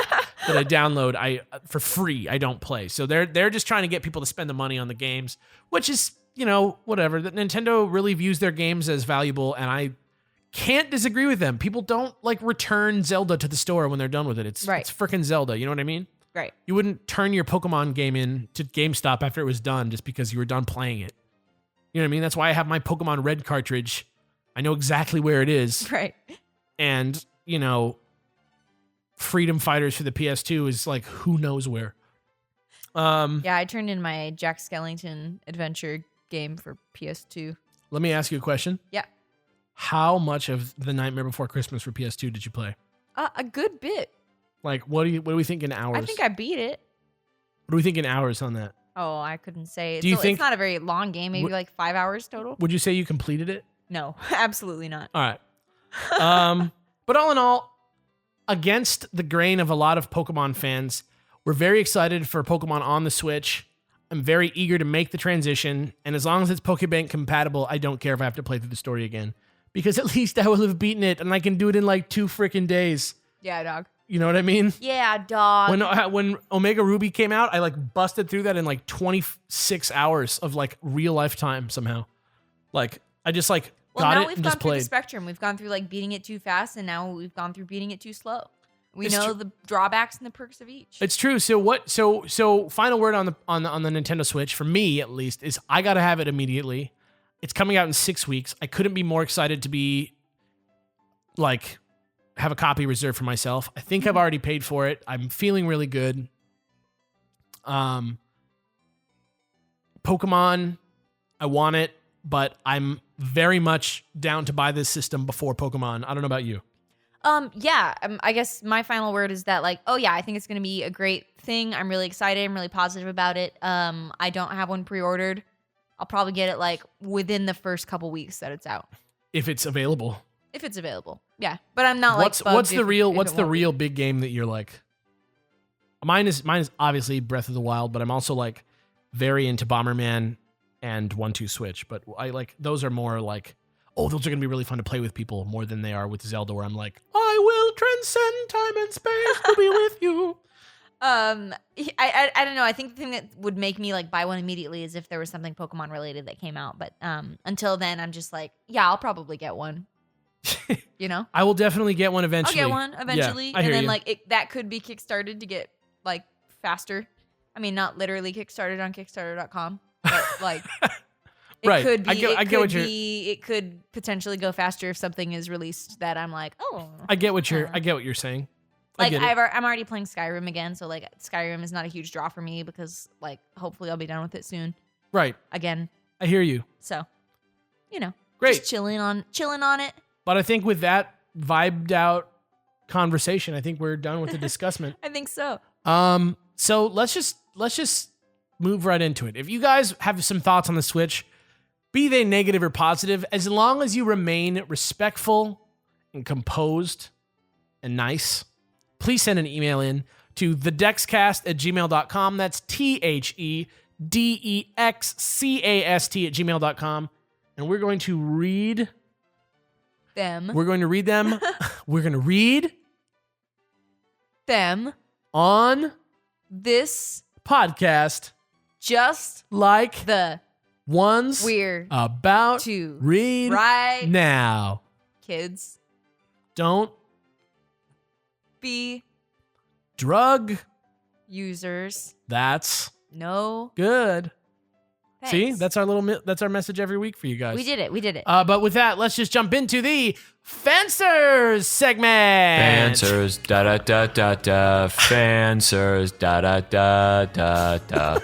that I download, for free, I don't play. So they're just trying to get people to spend the money on the games, which is, you know, whatever. That Nintendo really views their games as valuable, and I can't disagree with them. People don't like return Zelda to the store when they're done with it. It's freaking Zelda. You know what I mean? Right. You wouldn't turn your Pokemon game in to GameStop after it was done just because you were done playing it. You know what I mean? That's why I have my Pokemon Red cartridge. I know exactly where it is. Right. And, you know, Freedom Fighters for the PS2 is like who knows where. Yeah, I turned in my Jack Skellington adventure game for PS2. Let me ask you a question. Yeah. How much of The Nightmare Before Christmas for PS2 did you play? A good bit. Like, what do we think in hours? I think I beat it. What do we think in hours on that? Oh, I couldn't say. Do you think- it's not a very long game? Maybe like 5 hours total. Would you say you completed it? No, absolutely not. All right. But all in all, against the grain of a lot of Pokemon fans, we're very excited for Pokemon on the Switch. I'm very eager to make the transition, and as long as it's Pokebank compatible, I don't care if I have to play through the story again, because at least I will have beaten it, and I can do it in like 2 freaking days. Yeah, dog. You know what I mean? Yeah, dog. When Omega Ruby came out, I like busted through that in like 26 hours of like real life time somehow. Like I just like Well, got now it we've and gone just through the played. spectrum. We've gone through like beating it too fast, and now we've gone through beating it too slow. We It's know true. the drawbacks and the perks of each. It's true. So what? So final word on the Nintendo Switch for me at least is I gotta have it immediately. It's coming out in 6 weeks. I couldn't be more excited to be like have a copy reserved for myself. I think I've already paid for it. I'm feeling really good. Pokemon, I want it, but I'm very much down to buy this system before Pokemon. I don't know about you. Yeah, I guess my final word is that like, oh yeah, I think it's gonna be a great thing. I'm really excited. I'm really positive about it. I don't have one pre-ordered. I'll probably get it like within the first couple weeks that it's out, If it's available. if it's available. Yeah, but I'm not like. What's bugged the if real it what's the won't be. real big game that you're like? Mine is obviously Breath of the Wild, but I'm also like very into Bomberman and 1-2 Switch. But I like those are more like, oh, those are gonna be really fun to play with people more than they are with Zelda, where I'm like, I will transcend time and space to be with you. I don't know. I think the thing that would make me like buy one immediately is if there was something Pokemon related that came out. But until then, I'm just like, yeah, I'll probably get one. You know, I will definitely get one I'll eventually. get one eventually, I and hear then you. like that could be kickstarted to get like faster. I mean, not literally kickstarted on Kickstarter.com, but like it Right. could be. I get it what could you're- be. It could potentially go faster if something is released that I'm like, oh, I get what you're saying. I like get it. I'm already playing Skyrim again, so like Skyrim is not a huge draw for me because like hopefully I'll be done with it soon Right. again. I hear you. So, you know, Great. just chilling on it. But I think with that vibed out conversation, I think we're done with the discussment. I think so. So let's just move right into it. If you guys have some thoughts on the Switch, be they negative or positive, as long as you remain respectful and composed and nice, please send an email in to thedexcast@gmail.com. That's THEDEXCAST@gmail.com. And we're going to read Them We're going to read them. We're going to read on this podcast just like the ones we're about to read right now. kids Don't be drug. users. That's No. good. See, Thanks. that's our message every week for you guys. We did it. But with that, let's just jump into the Fencers segment. Fancers, da da da da da. Fancers, da da da da da.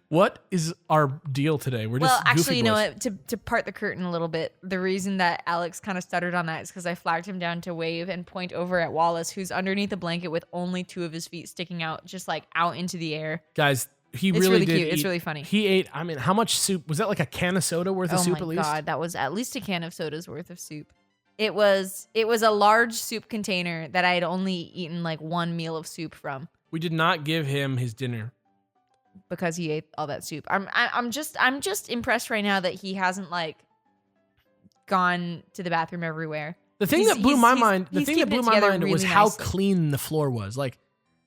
What is our deal today? We're Well, just actually, goofy you know boys. what? To part the curtain a little bit, the reason that Alex kind of stuttered on that is because I flagged him down to wave and point over at Wallace, who's underneath a blanket with only 2 of his feet sticking out, just like out into the air. Guys, he It's really really did. cute. It's eat- really funny. He ate. I mean, how much soup was that? Like a can of soda worth of Oh soup my at least. god, that was at least a can of soda's worth of soup. It was a large soup container that I had only eaten like one meal of soup from We did not give him his dinner. because he ate all that soup. I'm just impressed right now that he hasn't like gone to the bathroom everywhere. The thing He's- that blew he's- my he's- mind, he's keeping it was together how really nicely. clean the floor was. Like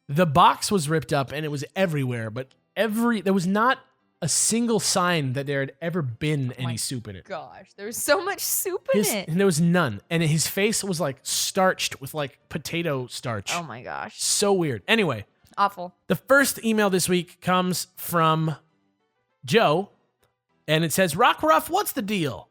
the box was ripped up and it was everywhere, but there was not a single sign that there had ever been any my soup in it. Gosh, there's so much soup in it. And there was none. And his face was like starched with like potato starch. Oh my gosh, So weird. Anyway, awful. the first email this week comes from Joe, and it says, Rock Ruff, what's the deal?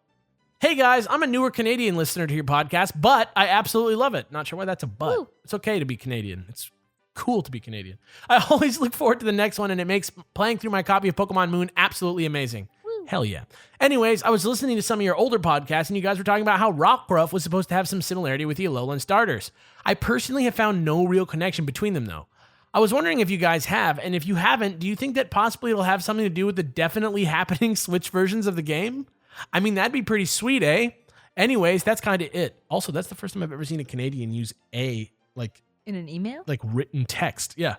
Hey guys, I'm a newer Canadian listener to your podcast, but I absolutely love it. Not sure why that's a but. Woo. It's okay to be Canadian. It's cool to be Canadian. I always look forward to the next one, and it makes playing through my copy of Pokemon Moon absolutely amazing. Hell yeah. Anyways, I was listening to some of your older podcasts, and you guys were talking about how Rockruff was supposed to have some similarity with the Alolan starters. I personally have found no real connection between them, though. I was wondering if you guys have, and if you haven't, do you think that possibly it'll have something to do with the definitely happening Switch versions of the game? I mean, that'd be pretty sweet, eh? Anyways, that's kind of it. Also, that's the first time I've ever seen a Canadian use a In an email? like written text. Yeah.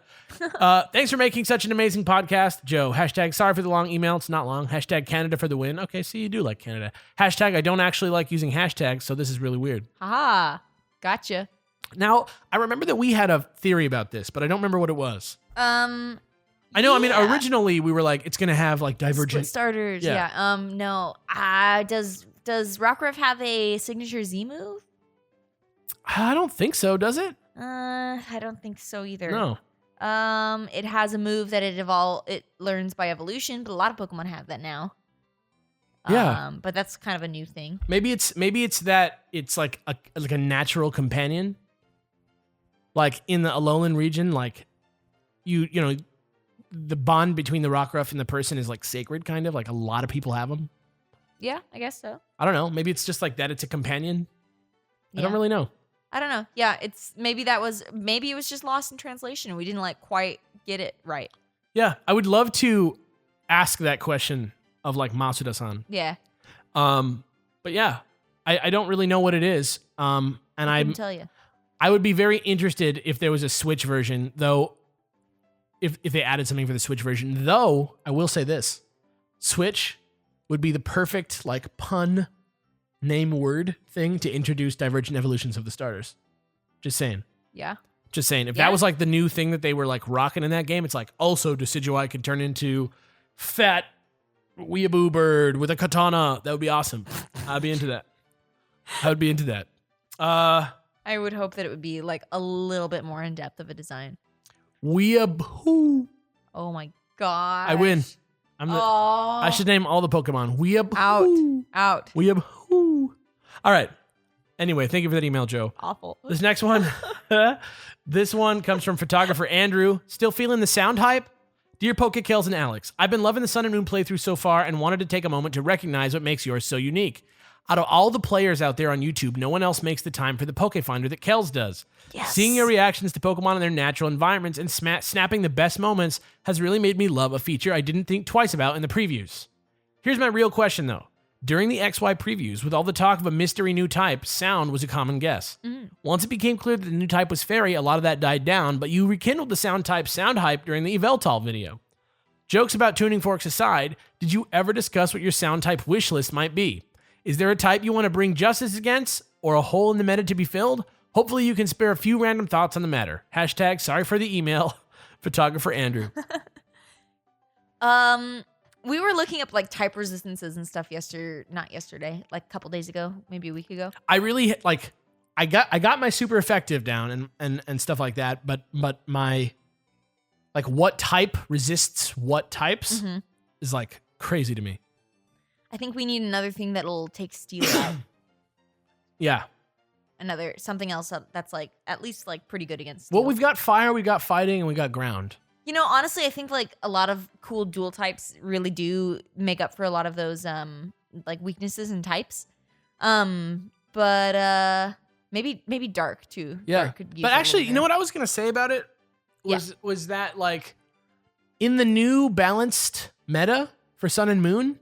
Thanks for making such an amazing podcast, Joe. Hashtag sorry for the long email. It's not long. Hashtag Canada for the win. Okay, so you do like Canada. Hashtag I don't actually like using hashtags, so this is really weird. Haha. Gotcha. Now, I remember that we had a theory about this, but I don't remember what it was. I know. I mean, yeah. originally we were like, it's gonna have like divergent. Split starters. Yeah. Yeah. No. Does Rockruff have a signature Z move? I don't think so. Does it? I don't think so either. No. It has a move that it learns by evolution, but a lot of Pokemon have that now. Yeah. But that's kind of a new thing. Maybe it's that it's like a natural companion. Like in the Alolan region, like you know, the bond between the Rockruff and the person is like sacred, kind of like a lot of people have them. Yeah, I guess so. I don't know. Maybe it's just like that. It's a companion. I don't Yeah. really know. I don't know. Yeah, maybe it was just lost in translation and we didn't like quite get it right. Yeah, I would love to ask that question of like Masuda-san. Yeah. But yeah, I don't really know what it is. And I couldn't tell you. I would be very interested if there was a Switch version, though. If they added something for the Switch version, though, I will say this: Switch would be the perfect like pun name word thing to introduce Divergent Evolutions of the starters. Just saying. Yeah. Just saying. If Yeah. that was like the new thing that they were like rocking in that game, it's like also Decidueye could turn into fat weeaboo bird with a katana. That would be awesome. I'd be into that. I would be into that. I would hope that it would be like a little bit more in depth of a design. Weeaboo. Oh my god. I win. Oh. I should name all the Pokemon. Weeaboo. Out. Weeaboo. All right. Anyway, thank you for that email, Joe. Awful. This next one, this one comes from photographer Andrew. Still feeling the sound hype? Dear Pokekels and Alex, I've been loving the Sun and Moon playthrough so far and wanted to take a moment to recognize what makes yours so unique. Out of all the players out there on YouTube, no one else makes the time for the Pokefinder that Kels does. Yes. Seeing your reactions to Pokemon in their natural environments and snapping the best moments has really made me love a feature I didn't think twice about in the previews. Here's my real question though. During the XY previews, with all the talk of a mystery new type, sound was a common guess. Once it became clear that the new type was Fairy, a lot of that died down, but you rekindled the sound type sound hype during the Yveltal video. Jokes about tuning forks aside, did you ever discuss what your sound type wish list might be? Is there a type you want to bring justice against, or a hole in the meta to be filled? Hopefully you can spare a few random thoughts on the matter. Hashtag sorry for the email, photographer Andrew. We were looking up like type resistances and stuff not yesterday, like a couple days ago, maybe a week ago. I really like I got my super effective down and stuff like that, but my like what type resists what types is like crazy to me. I think we need another thing that'll take steel out. Yeah. Something else that's like at least like pretty good against steel. Well, we've got fire, we got fighting, and we got ground. You know, honestly, I think like a lot of cool dual types really do make up for a lot of those like weaknesses and types. But maybe dark too. Yeah. Dark could use But a actually, little you know bit. what I was gonna say about it was that like in the new balanced meta for Sun and Moon,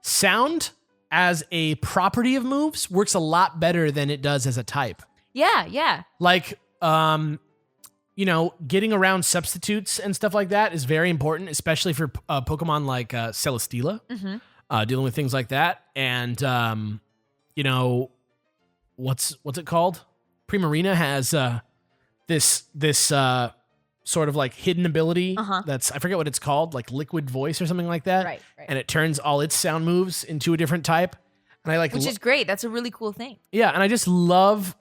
sound as a property of moves works a lot better than it does as a type. Yeah. Like, you know, getting around substitutes and stuff like that is very important, especially for Pokemon like Celesteela, dealing with things like that. And, you know, what's it called? Primarina has this sort of like hidden ability that's, I forget what it's called, like Liquid Voice or something like that. Right. And it turns all its sound moves into a different type. And I like Which is great. That's a really cool thing. yeah, and I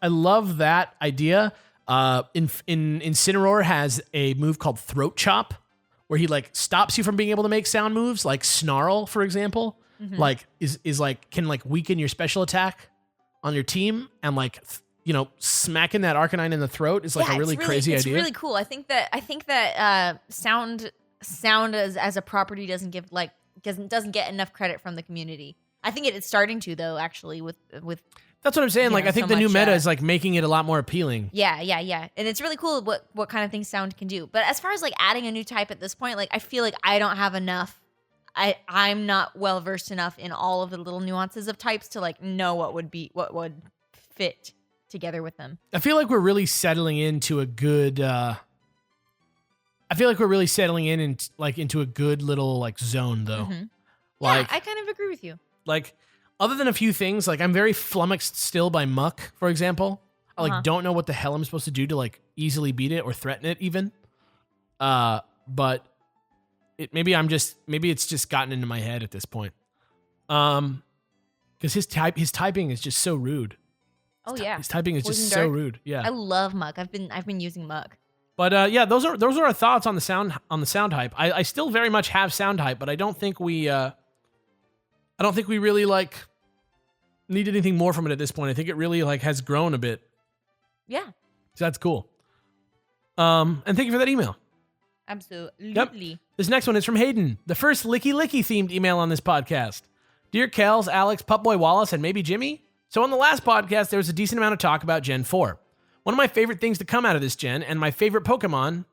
love that idea. Incineroar has a move called Throat Chop, where he like stops you from being able to make sound moves, like Snarl, for example. Like is like can like weaken your special attack on your team, and like you know, smacking that Arcanine in the throat is like a really crazy idea. It's really cool. I think that sound as a property doesn't get enough credit from the community. I think it's starting to though, actually, with That's what I'm saying. you Like know, I think so the new much, meta is like making it a lot more appealing. Yeah. And it's really cool what kind of things sound can do. But as far as like adding a new type at this point, like I feel like I don't have enough I'm not well versed enough in all of the little nuances of types to like know what would fit together with them. I feel like we're really settling into a good. I feel like we're really settling into a good little like zone though. Mhm. Like Yeah, I kind of agree with you. like other than a few things, like I'm very flummoxed still by Muck, for example. I like don't know what the hell I'm supposed to do to like easily beat it or threaten it even. But maybe it's just gotten into my head at this point. Because his typing is just so rude. Oh yeah, His typing is Poison just so Dart. rude. Yeah. I love Muck. I've been using Muck. But yeah, those are our thoughts on the sound hype. I still very much have sound hype, but I don't think we really like need anything more from it at this point. I think it really like has grown a bit. Yeah, So that's cool. And thank you for that email. absolutely. This next one is from Hayden, the first Licky Licky themed email on this podcast. Dear Kels, Alex, Pupboy Wallace, and maybe Jimmy. So on the last podcast, there was a decent amount of talk about Gen 4. One of my favorite things to come out of this gen, and my favorite Pokemon,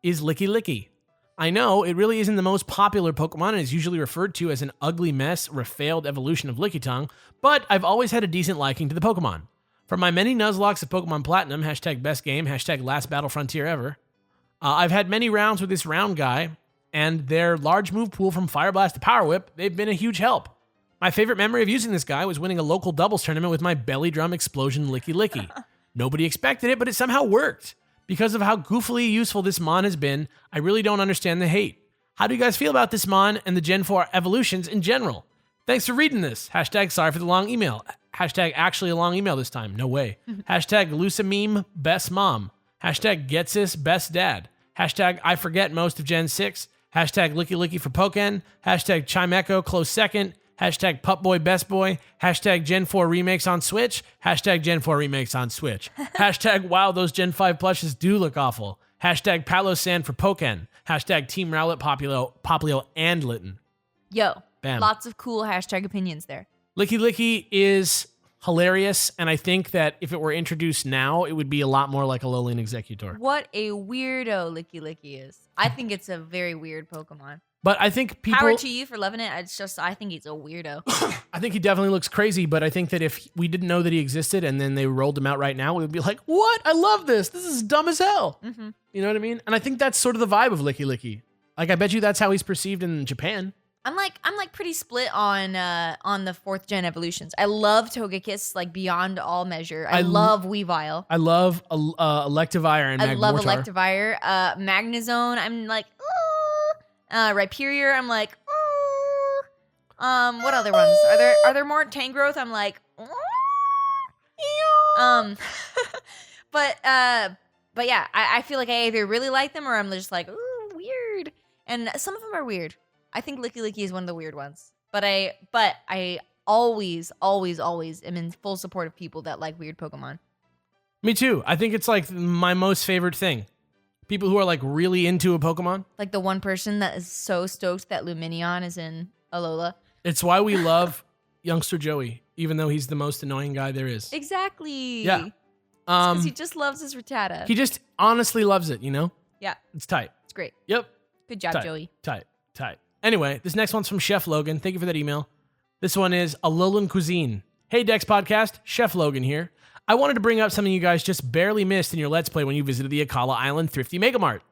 is Licky Licky. I know it really isn't the most popular Pokemon and is usually referred to as an ugly mess or a failed evolution of Lickitung, but I've always had a decent liking to the Pokemon. From my many Nuzlockes of Pokemon Platinum, hashtag best game, hashtag last battle frontier ever, I've had many rounds with this round guy, and their large move pool from Fire Blast to Power Whip, they've been a huge help. My favorite memory of using this guy was winning a local doubles tournament with my Belly Drum Explosion Licky Licky. Nobody expected it, but it somehow worked. Because of how goofily useful this Mon has been, I really don't understand the hate. How do you guys feel about this Mon and the Gen 4 evolutions in general? Thanks for reading this. Hashtag sorry for the long email. Hashtag actually a long email this time. No way. Hashtag Lucameme best mom. Hashtag Getsis best dad. Hashtag I forget most of Gen 6. Hashtag Licky Licky for Pokken. Hashtag Chimecho close second. Hashtag Pupboy best boy. Hashtag Gen 4 remakes on Switch. Hashtag Gen 4 remakes on Switch. Hashtag wow, those Gen 5 plushes do look awful. Hashtag Palossand for Pokken. Hashtag Team Rowlet, Popplio, and Litten. Yo, Bam. lots of cool hashtag opinions there. Licky Licky is hilarious, and I think that if it were introduced now, it would be a lot more like a Alolan Executor. What a weirdo Licky Licky is. I think it's a very weird Pokemon. But I think people... Power to you for loving it. It's just, I think he's a weirdo. I think he definitely looks crazy, but I think that if we didn't know that he existed and then they rolled him out right now, we would be like, what? I love this. This is dumb as hell. Mm-hmm. You know what I mean? And I think that's sort of the vibe of Licky Licky. Like, I bet you that's how he's perceived in Japan. I'm like pretty split on the 4th gen evolutions. I love Togekiss like beyond all measure. I love Weavile. I love Electivire and I love Magmortar. Electivire. Magnezone, I'm like, ooh. Rhyperior, I'm like, ooh. What other ones? Are there more? Tangrowth, I'm like, ooh. But yeah, I feel like I either really like them or I'm just like, ooh, weird. And some of them are weird. I think Licky Licky is one of the weird ones. But I always am in full support of people that like weird Pokemon. Me too. I think it's like my most favorite thing. People who are like really into a Pokemon. Like the one person that is so stoked that Luminion is in Alola. It's why we love youngster Joey, even though he's the most annoying guy there is. Exactly. Yeah. Because he just loves his Rattata. He just honestly loves it, you know? Yeah. It's tight. It's great. Yep. Good job, Tight. Joey. Tight. Anyway, this next one's from Chef Logan. Thank you for that email. This one is Alolan Cuisine. Hey, Dex Podcast. Chef Logan here. I wanted to bring up something you guys just barely missed in your Let's Play when you visited the Akala Island Thrifty Mega Mart.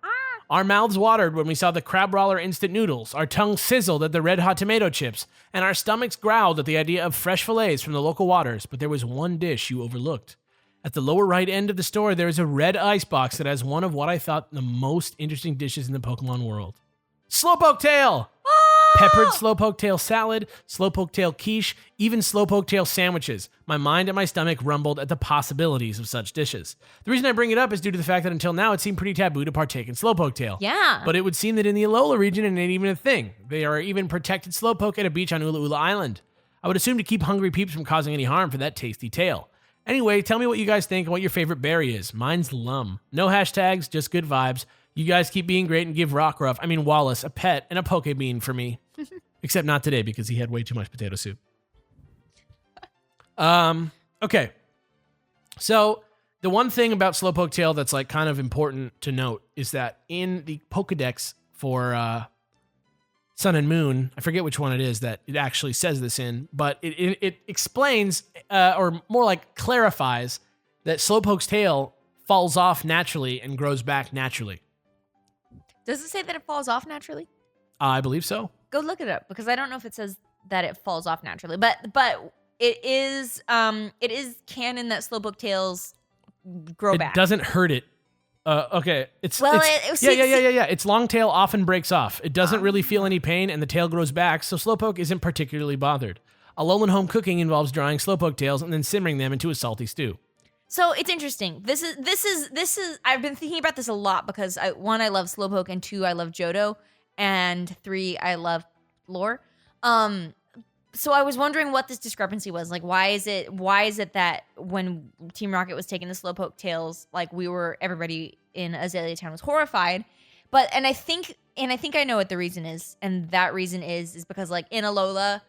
Our mouths watered when we saw the Crab Roller instant noodles, our tongues sizzled at the red hot tomato chips, and our stomachs growled at the idea of fresh fillets from the local waters, but there was one dish you overlooked. At the lower right end of the store, there is a red ice box that has one of what I thought the most interesting dishes in the Pokemon world. Slowpoke Tail! Peppered Slowpoke Tail salad, Slowpoke Tail quiche, even Slowpoke Tail sandwiches. My mind and my stomach rumbled at the possibilities of such dishes. The reason I bring it up is due to the fact that until now it seemed pretty taboo to partake in Slowpoke Tail. Yeah. But it would seem that in the Alola region it ain't even a thing. They are even protected Slowpoke at a beach on Ula Ula Island. I would assume to keep hungry peeps from causing any harm for that tasty tail. Anyway, tell me what you guys think and what your favorite berry is. Mine's Lum. No hashtags, just good vibes. You guys keep being great and give Wallace, a pet and a Pokebean for me. Except not today because he had way too much potato soup. Okay. So the one thing about Slowpoke Tail that's like kind of important to note is that in the Pokedex for Sun and Moon. I forget which one it is that it actually says this in, but it explains, or more like clarifies, that Slowpoke's tail falls off naturally and grows back naturally. Does it say that it falls off naturally? I believe so. Go look it up because I don't know if it says that it falls off naturally, but it is canon that Slowpoke tails grow back. It doesn't hurt it. Okay, it's Well, yeah. Its long tail often breaks off. It doesn't really feel any pain, and the tail grows back, so Slowpoke isn't particularly bothered. Alolan home cooking involves drying Slowpoke tails and then simmering them into a salty stew. So it's interesting. This is. I've been thinking about this a lot because I love Slowpoke, and 2, I love Johto, and 3, I love lore. So I was wondering what this discrepancy was. Like, why is it that when Team Rocket was taking the Slowpoke tails, like everybody in Azalea Town was horrified. And I think I know what the reason is. And that reason is because like in Alola,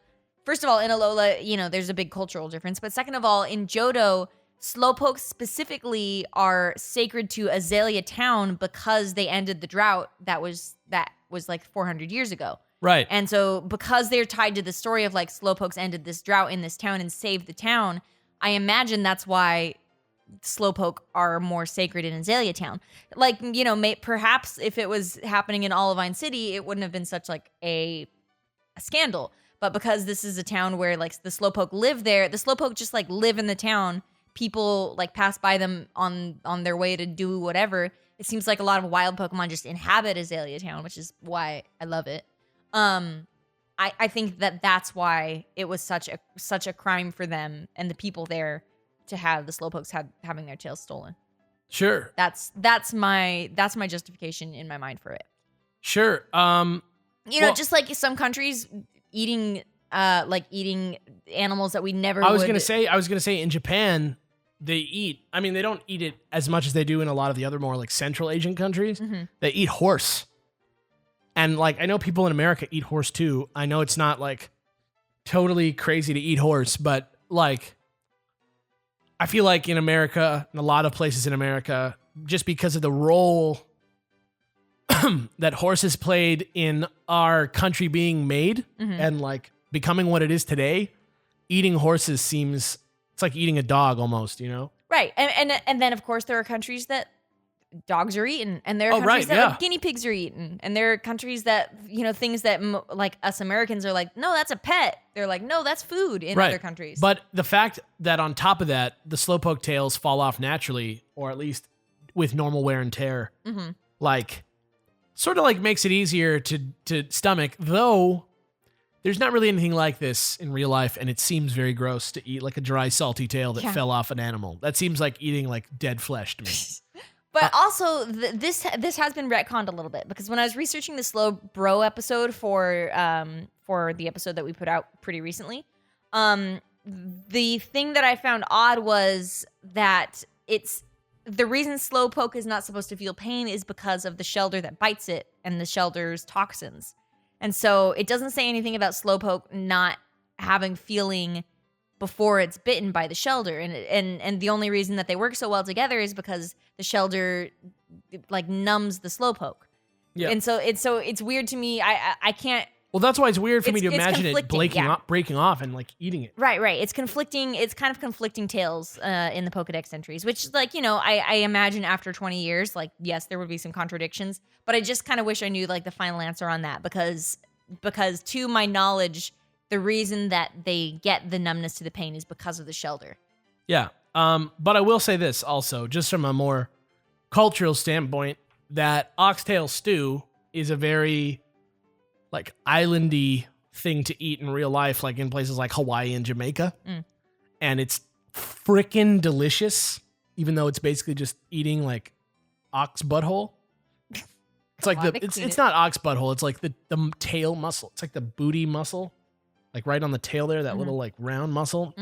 first of all, there's a big cultural difference. But second of all, in Johto, Slowpoke specifically are sacred to Azalea Town because they ended the drought that was like 400 years ago. Right. And so because they're tied to the story of like Slowpoke's ended this drought in this town and saved the town, I imagine that's why Slowpoke are more sacred in Azalea Town. Like, perhaps if it was happening in Olivine City, it wouldn't have been such like a scandal. But because this is a town where like the Slowpoke live there, the Slowpoke just like live in the town. People like pass by them on their way to do whatever. It seems like a lot of wild Pokemon just inhabit Azalea Town, which is why I love it. I think that's why it was such a crime for them and the people there to have the Slowpokes having their tails stolen. Sure. That's my justification in my mind for it. Sure. Just like some countries eating animals that we never. I was gonna say in Japan they eat. I mean, they don't eat it as much as they do in a lot of the other more like Central Asian countries. Mm-hmm. They eat horse. And like I know people in America eat horse too. I know it's not like totally crazy to eat horse, but like I feel like in America, in a lot of places in America, just because of the role that horses played in our country being made and like becoming what it is today, eating horses seems it's like eating a dog almost, Right. And then of course there are countries that dogs are eaten, and there are countries that like, guinea pigs are eaten, and there are countries that things that like us Americans are like, no, that's a pet. They're like, no, that's food in other countries. But the fact that on top of that, the Slowpoke tails fall off naturally, or at least with normal wear and tear, like sort of like makes it easier to stomach. Though there's not really anything like this in real life, and it seems very gross to eat like a dry, salty tail that fell off an animal. That seems like eating like dead flesh to me. But also, this has been retconned a little bit because when I was researching the Slow Bro episode for the episode that we put out pretty recently, the thing that I found odd was that it's the reason Slowpoke is not supposed to feel pain is because of the shelter that bites it and the shelter's toxins, and so it doesn't say anything about Slowpoke not having feeling before it's bitten by the shelter, and the only reason that they work so well together is because the shelter like numbs the Slowpoke. Yeah. And so it's weird to me. I can't. Well, that's why it's weird for me to imagine it breaking off and like eating it. Right. It's conflicting. It's kind of conflicting tales in the Pokedex entries, which like I imagine after 20 years, like yes, there would be some contradictions, but I just kind of wish I knew like the final answer on that because to my knowledge, the reason that they get the numbness to the pain is because of the shelter. Yeah. But I will say this also, just from a more cultural standpoint, that oxtail stew is a very like islandy thing to eat in real life, like in places like Hawaii and Jamaica. And it's freaking delicious, even though it's basically just eating like ox butthole. It's like it's not ox butthole. It's like the tail muscle. It's like the booty muscle. Like right on the tail there, that little like round muscle.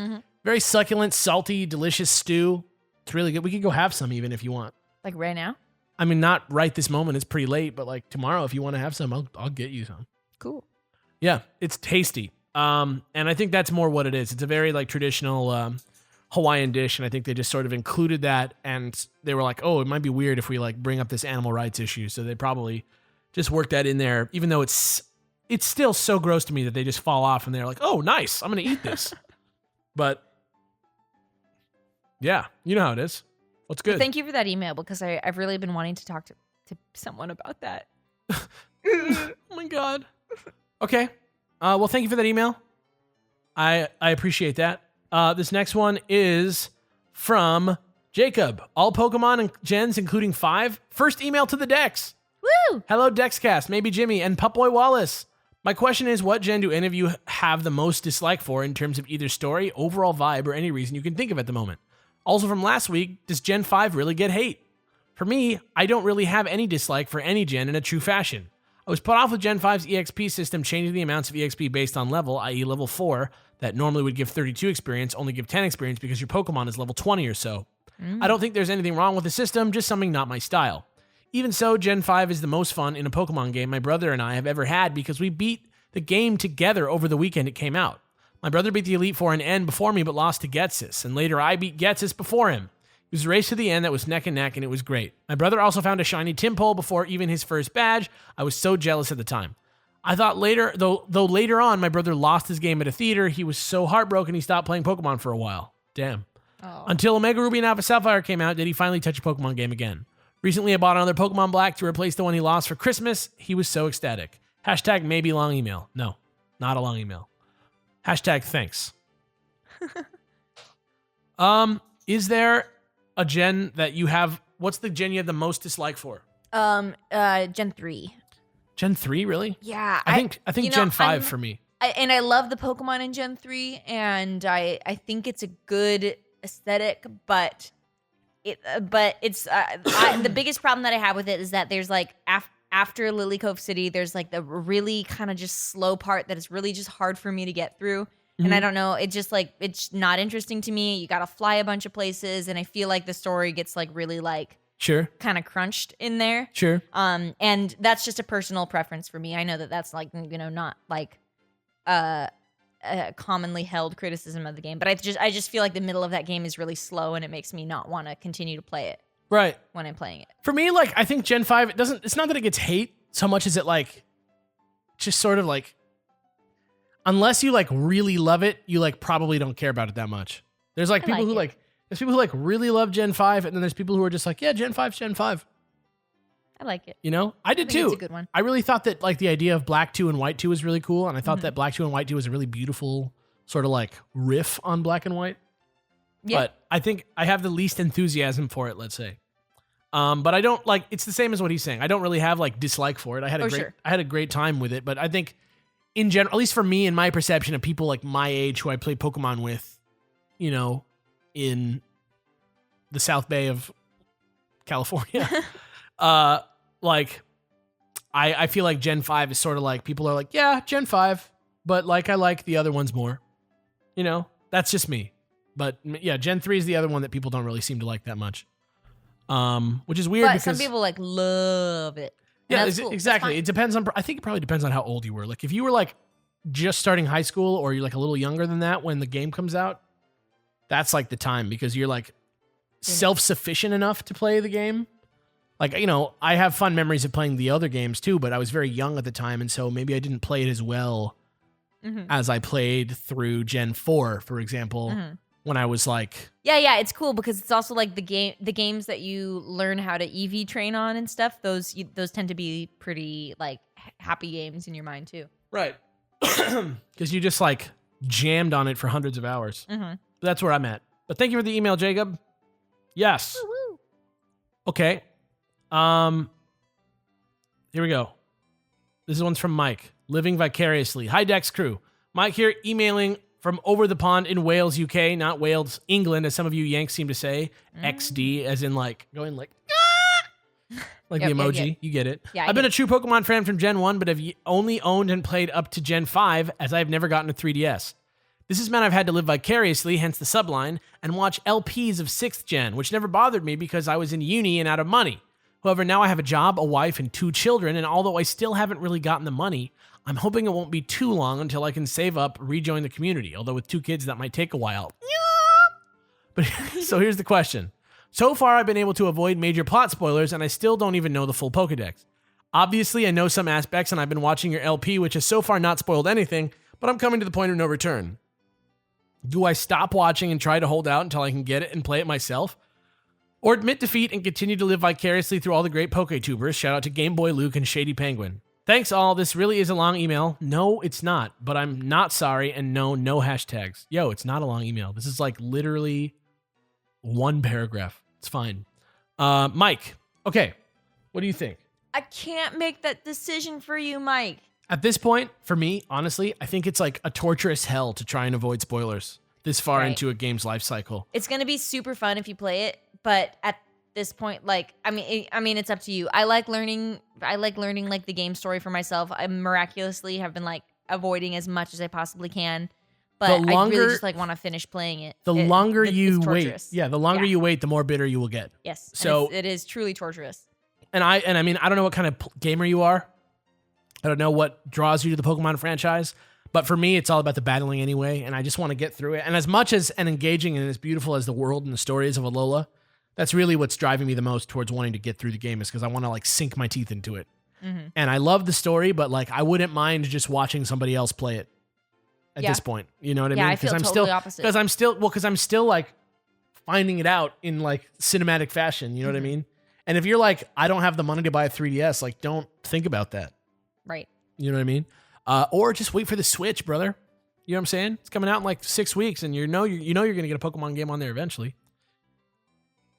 Very succulent, salty, delicious stew. It's really good. We could go have some even if you want. Like right now? I mean, not right this moment. It's pretty late, but like tomorrow, if you want to have some, I'll get you some. Cool. Yeah, it's tasty. And I think that's more what it is. It's a very like traditional Hawaiian dish, and I think they just sort of included that, and they were like, oh, it might be weird if we like bring up this animal rights issue, so they probably just worked that in there, even though it's it's still so gross to me that they just fall off and they're like, oh, nice, I'm going to eat this. But yeah, you know how it is. What's good? Thank you for that email because I've really been wanting to talk to someone about that. Oh my God. Okay. Well, thank you for that email. I appreciate that. This next one is from Jacob. All Pokemon and gens, including 5. First email to the Dex. Woo! Hello, Dexcast, maybe Jimmy, and Pupboy Wallace. My question is, what gen do any of you have the most dislike for in terms of either story, overall vibe, or any reason you can think of at the moment? Also from last week, does Gen 5 really get hate? For me, I don't really have any dislike for any gen in a true fashion. I was put off with Gen 5's EXP system changing the amounts of EXP based on level, i.e. level 4, that normally would give 32 experience, only give 10 experience because your Pokemon is level 20 or so. I don't think there's anything wrong with the system, just something not my style. Even so, Gen 5 is the most fun in a Pokemon game my brother and I have ever had because we beat the game together over the weekend it came out. My brother beat the Elite Four and N before me but lost to Getsis, and later I beat Getsis before him. It was a race to the end that was neck and neck, and it was great. My brother also found a shiny Tympole before even his first badge. I was so jealous at the time. I thought later, though later on my brother lost his game at a theater, he was so heartbroken he stopped playing Pokemon for a while. Damn. Oh. Until Omega Ruby and Alpha Sapphire came out, did he finally touch a Pokemon game again. Recently, I bought another Pokemon Black to replace the one he lost for Christmas. He was so ecstatic. Hashtag maybe long email. No, not a long email. Hashtag thanks. Is there a gen that you have? What's the gen you have the most dislike for? Gen 3. Gen 3, really? Yeah. I think you know, Gen 5 for me. I love the Pokemon in Gen 3, and I think it's a good aesthetic, but it's the biggest problem that I have with it is that there's like after Lily Cove City, there's like the really kind of just slow part that is really just hard for me to get through. And I don't know, it just like, it's not interesting to me. You got to fly a bunch of places, and I feel like the story gets like really like Sure. kind of crunched in there. Sure. And that's just a personal preference for me. I know that that's like, you know, not like a commonly held criticism of the game, but I just feel like the middle of that game is really slow, and it makes me not want to continue to play it Right. when I'm playing it. For me, like, I think Gen 5, it's not that it gets hate so much as it like, just sort of like, unless you like really love it, you like probably don't care about it that much. There's like people who like, there's people who like really love Gen 5, and then there's people who are just like, yeah, Gen 5's Gen 5. I like it. You know? I did think too. it's a good one. I really thought that like the idea of Black 2 and White 2 was really cool, and I thought that Black 2 and White 2 was a really beautiful sort of like riff on Black and White. Yeah. But I think I have the least enthusiasm for it, let's say. But I don't like, it's the same as what he's saying. I don't really have like dislike for it. I had a great time with it, but I think in general, at least for me, in my perception of people like my age who I play Pokemon with, you know, in the South Bay of California, like I feel like Gen 5 is sort of like, people are like, yeah, Gen 5, but like I like the other ones more. You know, that's just me. But yeah, Gen 3 is the other one that people don't really seem to like that much. Which is weird But because some people like love it. yeah, That's cool. That's exactly. fine. It depends on, I think it probably depends on how old you were. Like if you were like just starting high school, or you're like a little younger than that when the game comes out, that's like the time, because you're like self-sufficient enough to play the game. Like, you know, I have fun memories of playing the other games too, but I was very young at the time, and so maybe I didn't play it as well as I played through Gen 4, for example, when I was like, Yeah, it's cool because it's also like the games that you learn how to EV train on and stuff. Those tend to be pretty like happy games in your mind too. right. Because you just like jammed on it for hundreds of hours. That's where I'm at. But thank you for the email, Jacob. Yes. Woo-woo. Okay. Here we go. This one's from Mike. Living vicariously. Hi, Dex crew. Mike here, emailing from over the pond in Wales, UK, not Wales, England, as some of you Yanks seem to say. XD, as in like going like, like Yep, the emoji. yep. You get it. Yeah, I I've been get a true Pokemon fan from Gen 1, but have only owned and played up to Gen 5, as I have never gotten a 3DS. This has meant I've had to live vicariously, hence the subline, and watch LPs of 6th Gen, which never bothered me because I was in uni and out of money. However, now I have a job, a wife, and 2 children, and although I still haven't really gotten the money, I'm hoping it won't be too long until I can save up, rejoin the community, although with 2 kids that might take a while. But so here's the question. So far, I've been able to avoid major plot spoilers, and I still don't even know the full Pokedex. Obviously, I know some aspects, and I've been watching your LP, which has so far not spoiled anything, but I'm coming to the point of no return. Do I stop watching and try to hold out until I can get it and play it myself? Or admit defeat and continue to live vicariously through all the great PokeTubers? Shout out to Game Boy Luke and Shady Penguin. Thanks all. This really is a long email. No, it's not, but I'm not sorry, and no hashtags. Yo, it's not a long email. This is like literally one paragraph. It's fine. Mike, okay, what do you think? I can't make that decision for you, Mike. At this point, for me, honestly, I think it's like a torturous hell to try and avoid spoilers this far Right. into a game's life cycle. It's gonna be super fun if you play it, but at this point, like, I mean, it's up to you. I like learning like the game story for myself. I miraculously have been like avoiding as much as I possibly can, but I really just like want to finish playing it. The longer it's you wait, torturous. the longer Yeah. you wait, the more bitter you will get. Yes. And So- it is truly torturous. And I mean, I don't know what kind of gamer you are. I don't know what draws you to the Pokemon franchise, but for me, it's all about the battling anyway, and I just want to get through it. And as much as and engaging and as beautiful as the world and the stories of Alola, that's really what's driving me the most towards wanting to get through the game, is because I want to like sink my teeth into it. Mm-hmm. And I love the story, but like I wouldn't mind just watching somebody else play it at Yeah. this point. You know what I Yeah, mean? I feel I'm totally still opposite. because I'm still like finding it out in like cinematic fashion. You know what I mean? And if you're like, I don't have the money to buy a 3DS, like don't think about that. Right. You know what I mean? Or just wait for the Switch, brother. You know what I'm saying? It's coming out in like 6 weeks, and you're gonna get a Pokemon game on there eventually.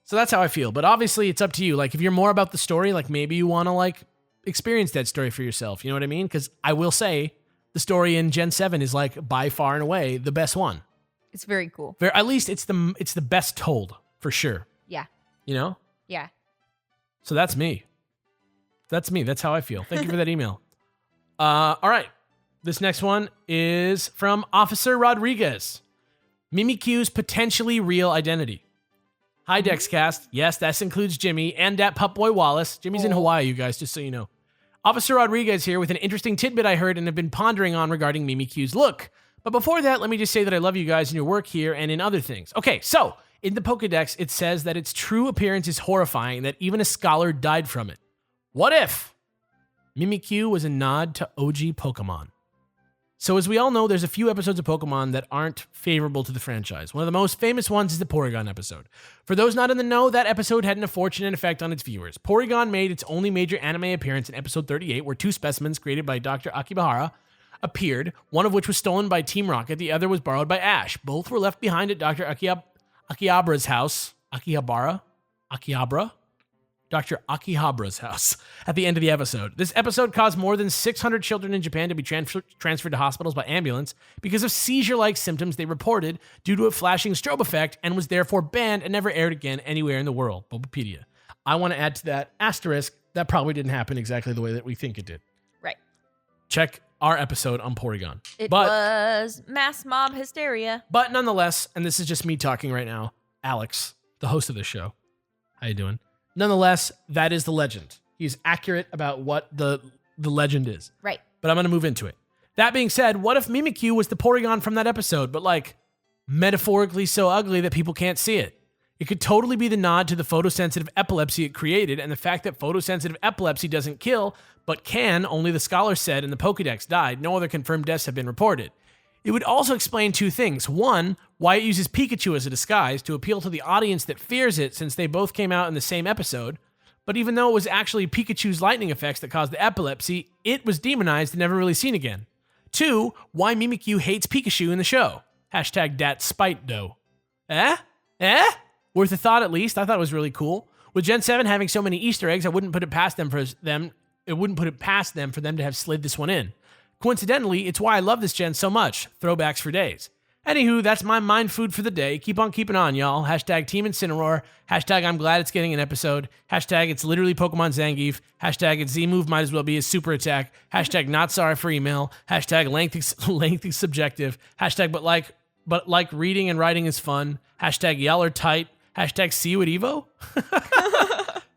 So that's how I feel. But obviously, it's up to you. Like, if you're more about the story, like maybe you want to like experience that story for yourself. You know what I mean? Because I will say, the story in Gen 7 is like by far and away the best one. It's very cool. At least it's the best told for sure. Yeah. You know? Yeah. So that's me. That's me. That's how I feel. Thank you for that email. All right. This next one is from Officer Rodriguez. Mimikyu's potentially real identity. Hi, Dexcast. Yes, that includes Jimmy and that pup boy Wallace. Jimmy's in Hawaii, you guys, just so you know. Officer Rodriguez here with an interesting tidbit I heard and have been pondering on regarding Mimikyu's look. But before that, let me just say that I love you guys and your work here and in other things. Okay, so in the Pokedex, it says that its true appearance is horrifying, that even a scholar died from it. What if Mimikyu was a nod to OG Pokemon? So as we all know, there's a few episodes of Pokemon that aren't favorable to the franchise. One of the most famous ones is the Porygon episode. For those not in the know, that episode had an unfortunate effect on its viewers. Porygon made its only major anime appearance in episode 38, where two specimens created by Dr. Akibahara appeared, one of which was stolen by Team Rocket, the other was borrowed by Ash. Both were left behind at Dr. Akihabara's house. Dr. Akihabara's house at the end of the episode. This episode caused more than 600 children in Japan to be transferred to hospitals by ambulance because of seizure-like symptoms they reported due to a flashing strobe effect, and was therefore banned and never aired again anywhere in the world. Bulbapedia. I want to add to that asterisk, that probably didn't happen exactly the way that we think it did. Right. Check our episode on Porygon. It was mass mob hysteria. But nonetheless, and this is just me talking right now, Alex, the host of this show, how you doing? Nonetheless, that is the legend. He's accurate about what the legend is. Right. But I'm going to move into it. That being said, what if Mimikyu was the Porygon from that episode, but like metaphorically so ugly that people can't see it? It could totally be the nod to the photosensitive epilepsy it created, and the fact that photosensitive epilepsy doesn't kill, but can, only the scholar said, and the Pokédex died. No other confirmed deaths have been reported. It would also explain two things. One, why it uses Pikachu as a disguise to appeal to the audience that fears it, since they both came out in the same episode. But even though it was actually Pikachu's lightning effects that caused the epilepsy, it was demonized and never really seen again. Two, why Mimikyu hates Pikachu in the show. Hashtag dat spite though. Worth a thought at least. I thought it was really cool. With Gen 7 having so many Easter eggs, I wouldn't put it past them for them to have slid this one in. Coincidentally, it's why I love this gen so much. Throwbacks for days. Anywho, that's my mind food for the day. Keep on keeping on, y'all. Hashtag Team Incineroar. Hashtag I'm glad it's getting an episode. Hashtag it's literally Pokemon Zangief. Hashtag its Z-move might as well be a super attack. Hashtag not sorry for email. Hashtag lengthy subjective. Hashtag but like reading and writing is fun. Hashtag y'all are tight. Hashtag see you at Evo.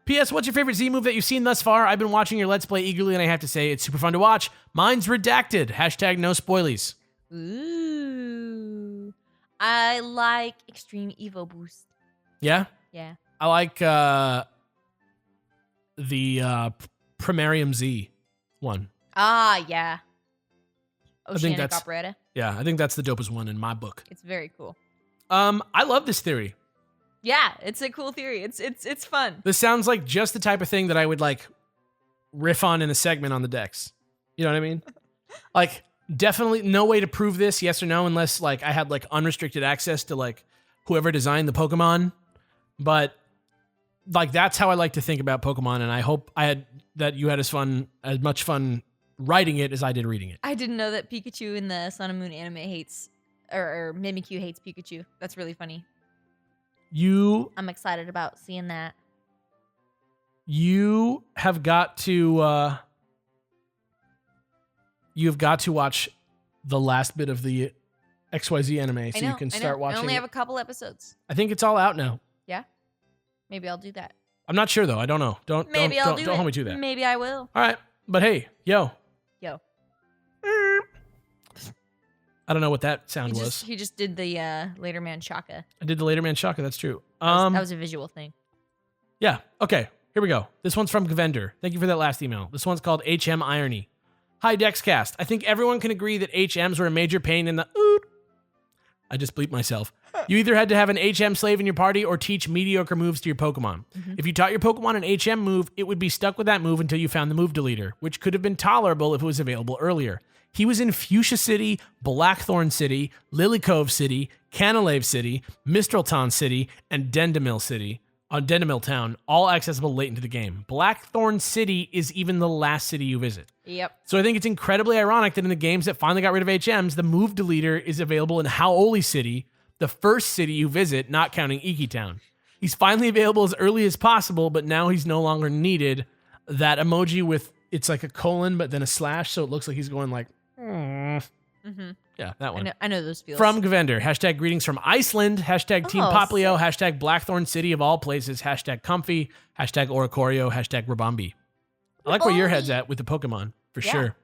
P.S. What's your favorite Z move that you've seen thus far? I've been watching your Let's Play eagerly, and I have to say, it's super fun to watch. Mine's redacted. Hashtag no spoilies. Ooh. I like Extreme Evo Boost. Yeah? Yeah. I like the Primarium Z one. Ah, yeah. I think Oceanic that's- operetta. Yeah, I think that's the dopest one in my book. It's very cool. I love this theory. Yeah, it's a cool theory. It's fun. This sounds like just the type of thing that I would like riff on in a segment on the decks. You know what I mean? Like, definitely no way to prove this, yes or no, unless like I had like unrestricted access to like whoever designed the Pokemon. But like that's how I like to think about Pokemon, and I hope that you had as much fun writing it as I did reading it. I didn't know that Pikachu in the Sun and Moon anime hates, or Mimikyu hates Pikachu. That's really funny. I'm excited about seeing that. You have got to you've got to watch the last bit of the XYZ anime so you can start watching. I only it. have a couple episodes. I think it's all out now. Yeah, maybe I'll do that. I'm not sure though. I don't know. Don't I'll do it. hold me to that. Maybe I will. All right, but hey, yo. I don't know what that sound was. He just did the Later Man Shaka. I did the Later Man Shaka. That's true. That was a visual thing. Yeah. Okay. Here we go. This one's from Gavender. Thank you for that last email. This one's called HM Irony. Hi, Dexcast. I think everyone can agree that HMs were a major pain in the oot. I just bleeped myself. You either had to have an HM slave in your party or teach mediocre moves to your Pokemon. If you taught your Pokemon an HM move, it would be stuck with that move until you found the move deleter, which could have been tolerable if it was available earlier. He was in Fuchsia City, Blackthorn City, Lilycove City, Canalave City, Mistralton City, and Dendemil City, Dendemil Town, all accessible late into the game. Blackthorn City is even the last city you visit. Yep. So I think it's incredibly ironic that in the games that finally got rid of HMs, the move deleter is available in Hau'oli City, the first city you visit, not counting Iki Town. He's finally available as early as possible, but now he's no longer needed. That emoji with, it's like a colon, but then a slash, so it looks like he's going like, yeah, that one. I know those feels. From Gavender, hashtag greetings from Iceland, hashtag Team Oh, Poplio, hashtag Blackthorn City of all places, hashtag comfy, hashtag Oricorio, hashtag Rabambi. I like where your head's at with the Pokemon, for Yeah. sure.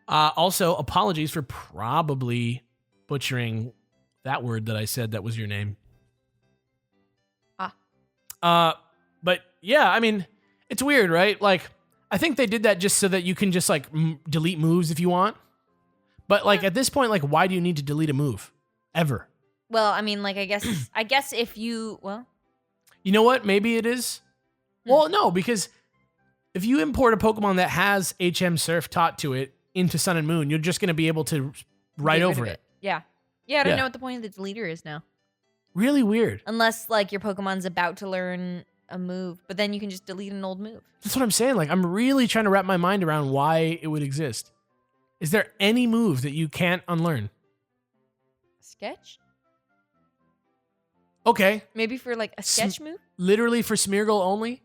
Also, apologies for probably butchering that word that I said that was your name. But yeah, I mean, it's weird, right? Like, I think they did that just so that you can just like delete moves if you want. But like at this point, like, why do you need to delete a move ever? Well, I mean, like, I guess if you, You know what? Maybe it is. Well, no, because if you import a Pokemon that has HM Surf taught to it into Sun and Moon, you're just going to be able to write get rid over of it. Yeah. Yeah, I don't Yeah. know what the point of the deleter is now. Really weird. Unless, like, your Pokemon's about to learn a move, but then you can just delete an old move. That's what I'm saying. Like, I'm really trying to wrap my mind around why it would exist. Is there any move that you can't unlearn? Sketch? Okay. Maybe for, like, a sketch move? Literally for Smeargle only?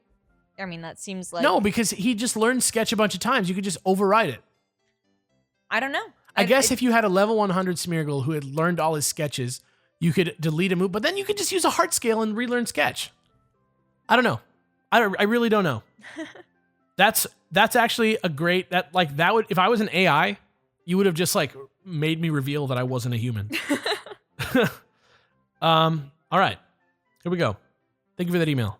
I mean, that seems like... No, because he just learned Sketch a bunch of times. You could just override it. I don't know. I guess if you had a level 100 Smeargle who had learned all his sketches, you could delete a move, but then you could just use a heart scale and relearn Sketch. I don't know. I really don't know. That's actually a great, that would, if I was an AI, you would have just like made me reveal that I wasn't a human. All right, here we go. Thank you for that email.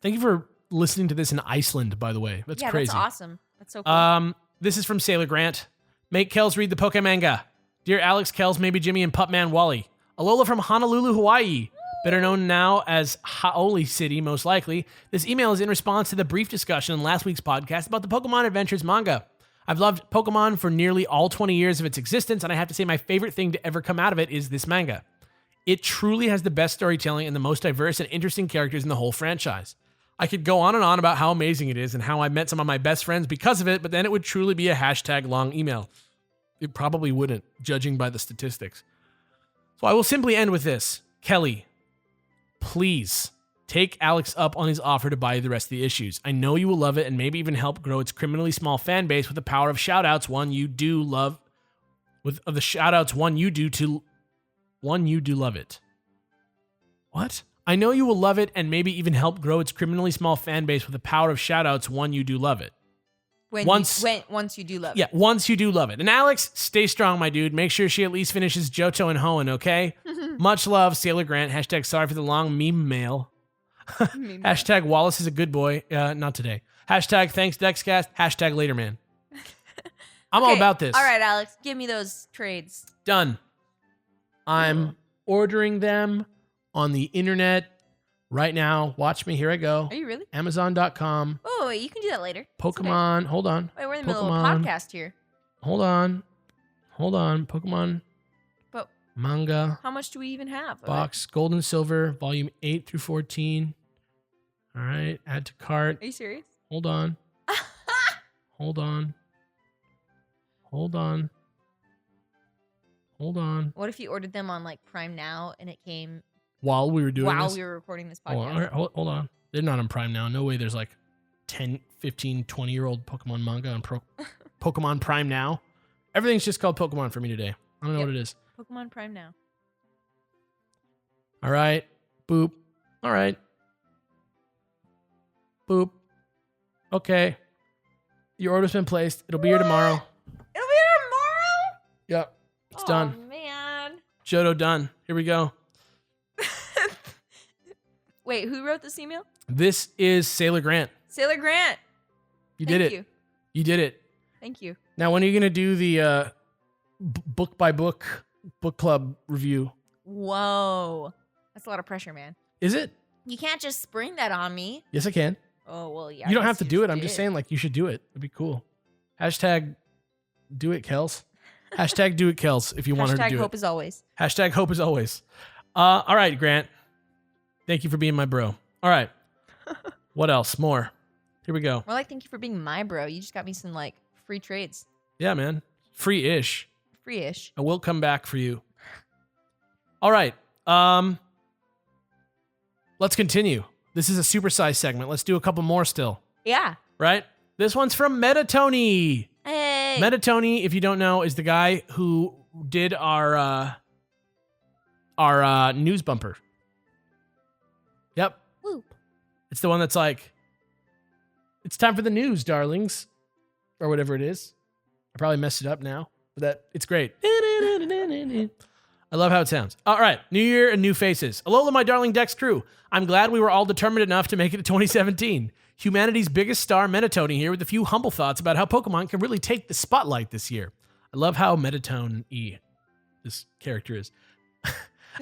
Thank you for listening to this in Iceland, by the way. That's crazy. That's awesome. That's so cool. This is from Sailor Grant. Make Kels read the Pokemanga. Dear Alex, Kels, maybe Jimmy, and Pupman Wally. Alola from Honolulu, Hawaii. Better known now as Hau'oli City, most likely. This email is in response to the brief discussion in last week's podcast about the Pokemon Adventures manga. I've loved Pokemon for nearly all 20 years of its existence, and I have to say my favorite thing to ever come out of it is this manga. It truly has the best storytelling and the most diverse and interesting characters in the whole franchise. I could go on and on about how amazing it is and how I met some of my best friends because of it, but then it would truly be a hashtag long email. It probably wouldn't, judging by the statistics. So I will simply end with this. Kelly, please take Alex up on his offer to buy you the rest of the issues. I know you will love it and maybe even help grow its criminally small fan base with the power of shoutouts one you do love. Of the shoutouts one you do love it. What? I know you will love it and maybe even help grow its criminally small fan base with the power of shoutouts one you do love it. Once you do love it. Yeah, once you do love it. And Alex, stay strong, my dude. Make sure she at least finishes Johto and Hoenn, okay? Much love, Sailor Grant. Hashtag sorry for the long meme mail. Hashtag Wallace is a good boy. Not today. Hashtag thanks Dexcast. Hashtag later man. I'm all Okay, about this. All right, Alex, give me those trades. Done. I'm ordering them on the internet right now. Watch me. Here I go. Are you really? Amazon.com. Oh, wait, you can do that later. It's okay. Pokemon. Hold on. Wait, we're in the middle of a Pokemon. podcast here. Hold on. Pokemon But manga how much do we even have? of it? box. Gold and Silver. Volume 8 through 14. All right. Add to cart. Are you serious? Hold on. Hold on. What if you ordered them on like Prime Now and it came While we were doing while this. we were recording this Hold on. podcast? All right, hold on. They're not on Prime now. No way there's like 10, 15, 20-year-old Pokemon manga on Pokemon Prime now. Everything's just called Pokemon for me today. I don't know Yep. what it is. Pokemon Prime Now. All right. Boop. All right. Boop. Okay. Your order's been placed. It'll be here tomorrow. It'll be here tomorrow. Yep. It's done. Oh man. Johto done. Here we go. Wait, who wrote this email? This is Sailor Grant. Sailor Grant. You Thank did it. You. You did it. Thank you. Now, when are you going to do the book by book club review? Whoa. That's a lot of pressure, man. Is it? You can't just spring that on me. Yes, I can. Oh, well, yeah. You don't I have guess to do you it. I'm just did. saying, like, you should do it. It'd be cool. Hashtag do it, Kels. Hashtag do it, Kels, if you want her to Hashtag do hope it. as always. Hashtag hope as always. All right, Grant. Thank you for being my bro. All right. What else? More. Here we go. More like, thank you for being my bro. You just got me some like free trades. Yeah, man. Free-ish. Free-ish. I will come back for you. All right. Let's continue. This is a supersized segment. Let's do a couple more still. Yeah. Right? This one's from Metatony. Hey. Metatony, if you don't know, is the guy who did our news bumper. Yep. Woo. It's the one that's like, it's time for the news, darlings. Or whatever it is. I probably messed it up now, but it's great. I love how it sounds. All right, new year and new faces. Alola, my darling Dex crew. I'm glad we were all determined enough to make it to 2017. Humanity's biggest star, Metatony, here with a few humble thoughts about how Pokemon can really take the spotlight this year. I love how Metatone-y this character is.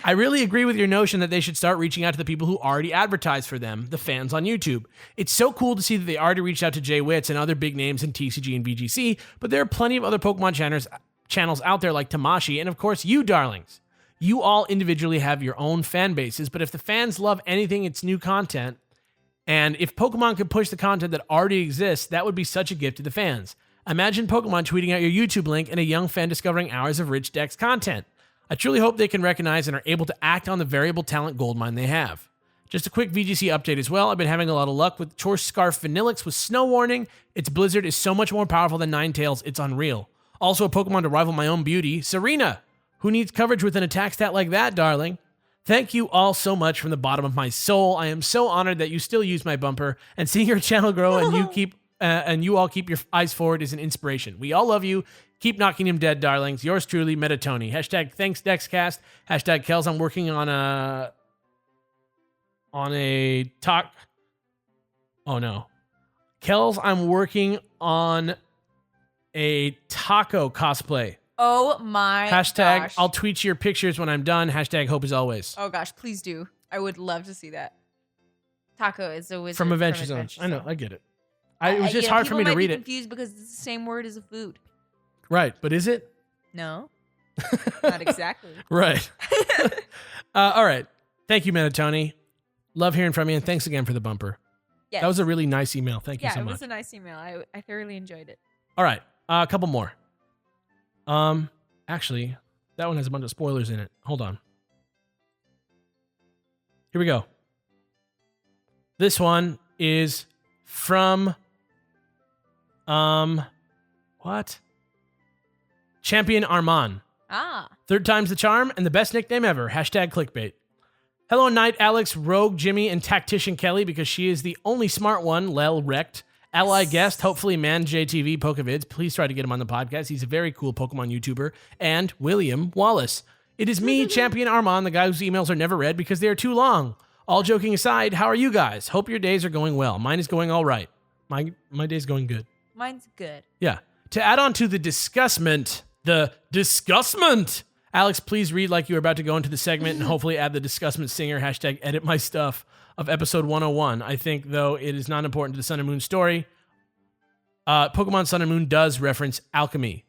I really agree with your notion that they should start reaching out to the people who already advertise for them, the fans on YouTube. It's so cool to see that they already reached out to Jay Witz and other big names in TCG and VGC, but there are plenty of other Pokemon channels out there like Tamashi, and of course you, darlings. You all individually have your own fan bases, but if the fans love anything, it's new content. And if Pokemon could push the content that already exists, that would be such a gift to the fans. Imagine Pokemon tweeting out your YouTube link and a young fan discovering hours of rich Dex content. I truly hope they can recognize and are able to act on the variable talent goldmine they have. Just a quick VGC update as well. I've been having a lot of luck with Choice Scarf Vanillix with Snow Warning. Its Blizzard is so much more powerful than Ninetales, it's unreal. Also a Pokemon to rival my own beauty, Serena. Who needs coverage with an attack stat like that, darling? Thank you all so much from the bottom of my soul. I am so honored that you still use my bumper, and seeing your channel grow and you all keep your eyes forward is an inspiration. We all love you. Keep knocking him dead, darlings. Yours truly, Metatony. Hashtag thanks Dexcast. Hashtag Kels. I'm working on a talk. Oh no, Kels. I'm working on a taco cosplay. Oh my Hashtag gosh. I'll tweet your pictures when I'm done. Hashtag hope as always. Oh gosh, please do. I would love to see that. Taco is a wizard From Adventure Zone. I know, I get it. It was just hard for me to read be it. confused because it's the same word as a food. Right, but is it? No, not exactly. Right. All right. Thank you, Metatony. Love hearing from you, and thanks again for the bumper. Yes. That was a really nice email. Thank you yeah, so it much. was a nice email. I thoroughly enjoyed it. All right, a couple more. Actually, that one has a bunch of spoilers in it. Hold on. Here we go. This one is from what? Champion Armand. Ah. Third time's the charm and the best nickname ever. Hashtag clickbait. Hello, Knight, Alex, Rogue, Jimmy, and Tactician Kelly, because she is the only smart one, Lel Wrecked. Ally guest, hopefully Man JTV Pokevids. Please try to get him on the podcast. He's a very cool Pokemon YouTuber. And William Wallace. It is me, Champion Armand, the guy whose emails are never read because they are too long. All joking aside, how are you guys? Hope your days are going well. Mine is going all right. My day's going good. Mine's good. Yeah. To add on to the discussment, Alex, please read like you were about to go into the segment and hopefully add the discussment singer hashtag edit my stuff of episode 101. I think, though, it is not important to the Sun and Moon story. Pokemon Sun and Moon does reference alchemy.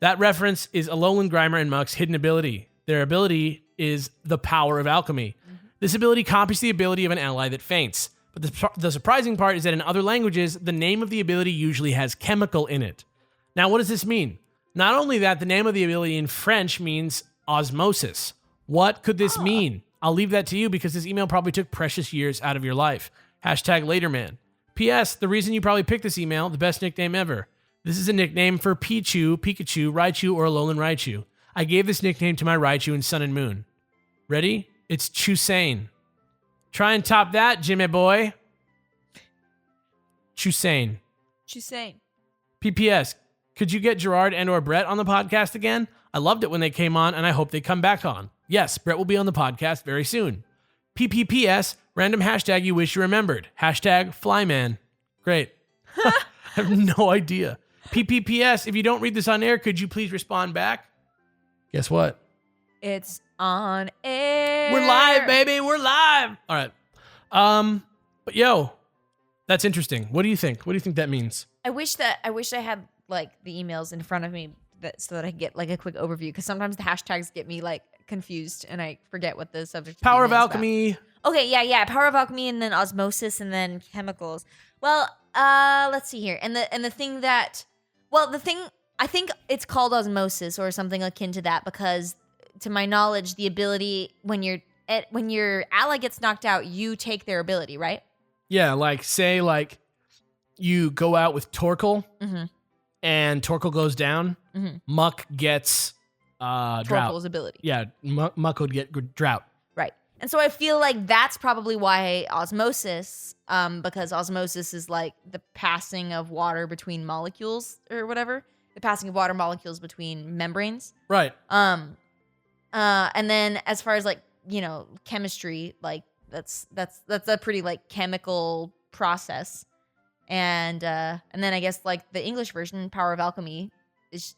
That reference is Alolan, Grimer, and Muck's hidden ability. Their ability is the power of alchemy. This ability copies the ability of an ally that faints. But the surprising part is that in other languages, the name of the ability usually has chemical in it. Now, what does this mean? Not only that, the name of the ability in French means osmosis. What could this mean? I'll leave that to you because this email probably took precious years out of your life. Hashtag Laterman. P.S. The reason you probably picked this email, the best nickname ever. This is a nickname for Pichu, Pikachu, Raichu, or Alolan Raichu. I gave this nickname to my Raichu in Sun and Moon. Ready? It's Chusane. Try and top that, Jimmy boy. Chusane. Chusane. PPS. Could you get Gerard and or Brett on the podcast again? I loved it when they came on, and I hope they come back on. Yes, Brett will be on the podcast very soon. PPPS. Random hashtag you wish you remembered. Hashtag Flyman. Great. I have no idea. PPPS. If you don't read this on air, could you please respond back? Guess what? It's on air. We're live, baby. We're live. All right. But yo, that's interesting. What do you think? What do you think that means? I wish I had like the emails in front of me so that I could get like a quick overview, because sometimes the hashtags get me like confused and I forget what the subject Power of the email is alchemy. about. Okay, yeah. Power of alchemy, and then osmosis, and then chemicals. Well, let's see here. And the thing that, I think it's called osmosis or something akin to that, because to my knowledge, the ability when your ally gets knocked out, you take their ability, right? Yeah, like say like you go out with Torkoal Mm-hmm. and Torkoal goes down. Mm-hmm. Muck gets drought. Torkoal's ability. Yeah, Muck would get drought. Right. And so I feel like that's probably why osmosis, because osmosis is like the passing of water between molecules or whatever, the passing of water molecules between membranes. Right. And then as far as like, chemistry, like that's a pretty like chemical process. And then I guess like the English version, Power of Alchemy, is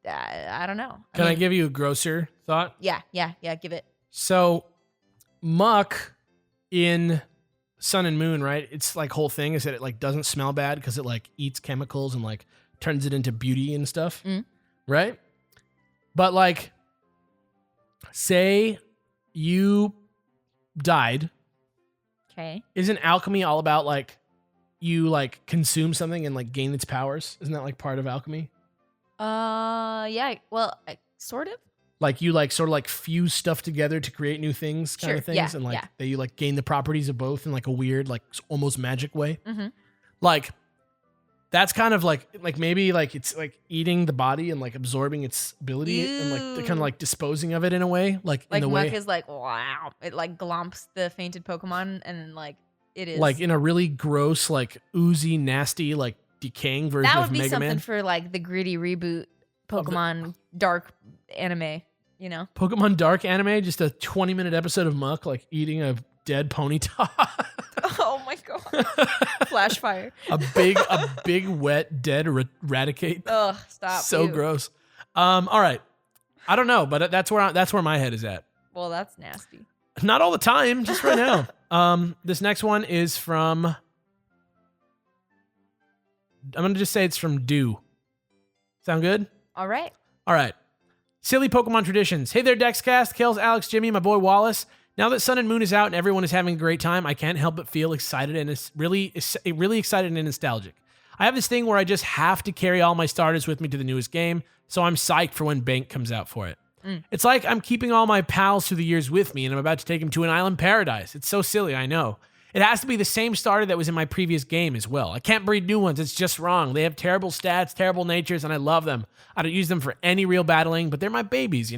I don't know. Can I give you a grosser thought? Yeah, give it. So Muck in Sun and Moon, right? It's like whole thing is that it like doesn't smell bad because it like eats chemicals and like turns it into beauty and stuff. Mm. Right? But like say you died. Okay. Isn't alchemy all about like you like consume something and like gain its powers? Isn't that like part of alchemy? Yeah. Well, sort of. Like you like sort of like fuse stuff together to create new things kind Sure, of things. yeah, And like yeah. you like gain the properties of both in like a weird, like almost magic way. Mm-hmm. Like that's kind of like maybe like it's like eating the body and like absorbing its ability and like they're kind of like disposing of it in a way. Like in Like the Muck way is like, wow. It like glomps the fainted Pokemon, and then like it is like in a really gross, like oozy, nasty, like decaying version that would of be Mega something Man. for like the gritty reboot Pokemon Dark anime, Pokemon Dark anime, just a 20-minute episode of Muck like eating a dead Ponyta. Oh my god. Flash fire. a big wet dead Raticate. Ugh, stop. So Ew. gross. All right. I don't know, but that's where my head is at. Well, that's nasty. Not all the time, just right now. This next one is from I'm going to just say it's from Do. Sound good? All right. All right. Silly Pokemon traditions. Hey there, Dexcast, Kales, Alex, Jimmy, my boy Wallace. Now that Sun and Moon is out and everyone is having a great time, I can't help but feel excited and it's really excited and nostalgic. I have this thing where I just have to carry all my starters with me to the newest game, so I'm psyched for when Bank comes out for it. It's like I'm keeping all my pals through the years with me and I'm about to take them to an island paradise. It's so silly, I know. It has to be the same starter that was in my previous game as well. I can't breed new ones. It's just wrong. They have terrible stats, terrible natures, and I love them. I don't use them for any real battling, but they're my babies, Do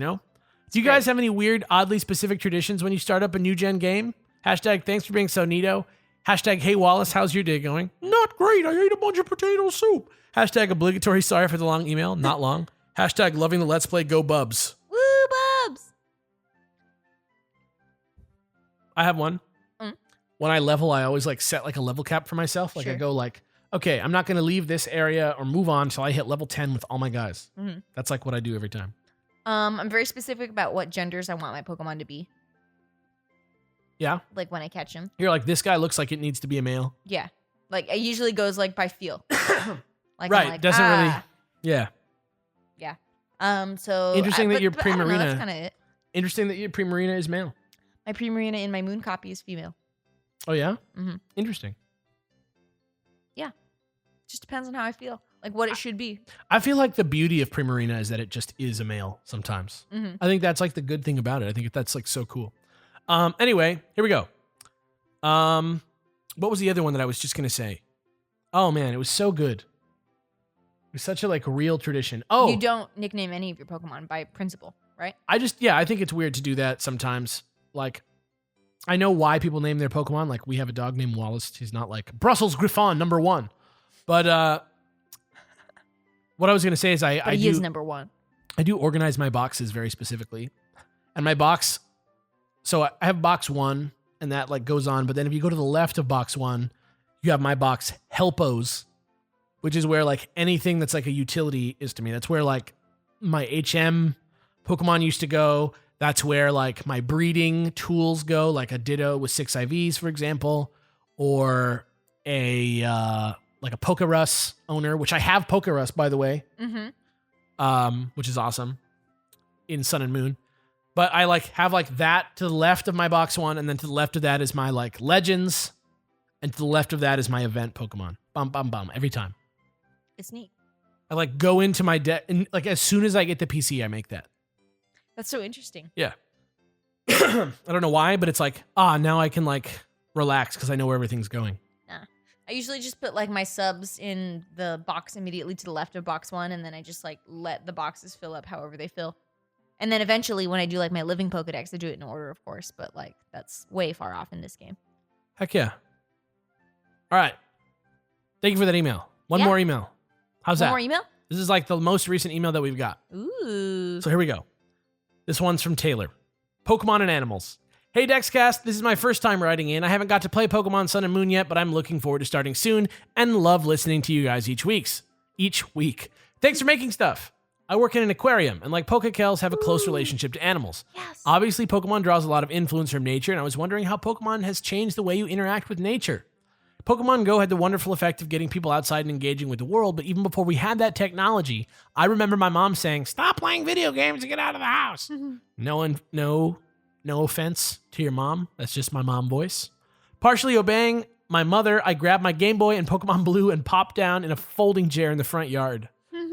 you guys have any weird, oddly specific traditions when you start up a new gen game? Hashtag thanks for being so neato. Hashtag hey Wallace, how's your day going? Not great. I ate a bunch of potato soup. Hashtag obligatory sorry for the long email. Not long. Hashtag loving the Let's Play Go Bubs. Woo, Bubs. I have one. when I level, I always like set like a level cap for myself. Like I Sure. go like, okay, I'm not going to leave this area or move on until I hit level 10 with all my guys. Mhm. That's like what I do every time. I'm very specific about what genders I want my Pokemon to be. Yeah. Like when I catch them. You're like, this guy looks like it needs to be a male. Yeah. Like it usually goes like by feel. Like Right, I'm like, doesn't really- "Ah." Yeah. So Interesting that your I don't know, that's Primarina- kind of it. Interesting that your Primarina is male. My Primarina in my moon copy is female. Oh, yeah? Mhm. Interesting. Just depends on how I feel. Like what it should be. I feel like the beauty of Primarina is that it just is a male sometimes. Mhm. I think that's like the good thing about it. I think that's like so cool. Anyway, here we go. What was the other one that I was just gonna say? Oh man, it was so good. It was such a like real tradition. Oh, You don't nickname any of your Pokemon by principle, right? I think it's weird to do that sometimes. Like, I know why people name their Pokemon. Like, we have a dog named Wallace. He's not like Brussels Griffon #1. But what I was gonna say is But I he is do number one. I do organize my boxes very specifically, and my box. So I have box 1, and that like goes on. But then if you go to the left of box 1, you have my box Helpos, which is where like anything that's like a utility is to me. That's where like my HM Pokemon used to go. That's where like my breeding tools go, like a Ditto with 6 IVs, for example, or a like a Pokerus owner, which I have Pokerus, by the way, Mm-hmm. which is awesome in Sun and Moon. But I like have like that to the left of my box 1, and then to the left of that is my like Legends, and to the left of that is my event Pokemon. Bum bum bum every time. It's neat. I like go into my deck, and like as soon as I get the PC, I make that. That's so interesting. Yeah. I don't know why, but it's like, now I can like relax because I know where everything's going. I usually just put like my subs in the box immediately to the left of box 1, and then I just like let the boxes fill up however they fill. And then eventually when I do like my living Pokedex, I do it in order, of course, but like that's way far off in this game. Heck yeah. All right. Thank you for that email. One Yeah. more email. How's One that? more email? This is like the most recent email that we've got. Ooh. So here we go. This one's from Taylor. Pokemon and Animals. Hey Dexcast, this is my first time writing in. I haven't got to play Pokemon Sun and Moon yet, but I'm looking forward to starting soon and love listening to you guys each week. Thanks for making stuff. I work in an aquarium, and like Pokekels, have a close relationship to animals. Yes. Obviously, Pokemon draws a lot of influence from nature, and I was wondering how Pokemon has changed the way you interact with nature. Pokemon Go had the wonderful effect of getting people outside and engaging with the world, but even before we had that technology, I remember my mom saying, "Stop playing video games and get out of the house." No offense to your mom. That's just my mom voice. Partially obeying my mother, I grabbed my Game Boy and Pokemon Blue and popped down in a folding chair in the front yard.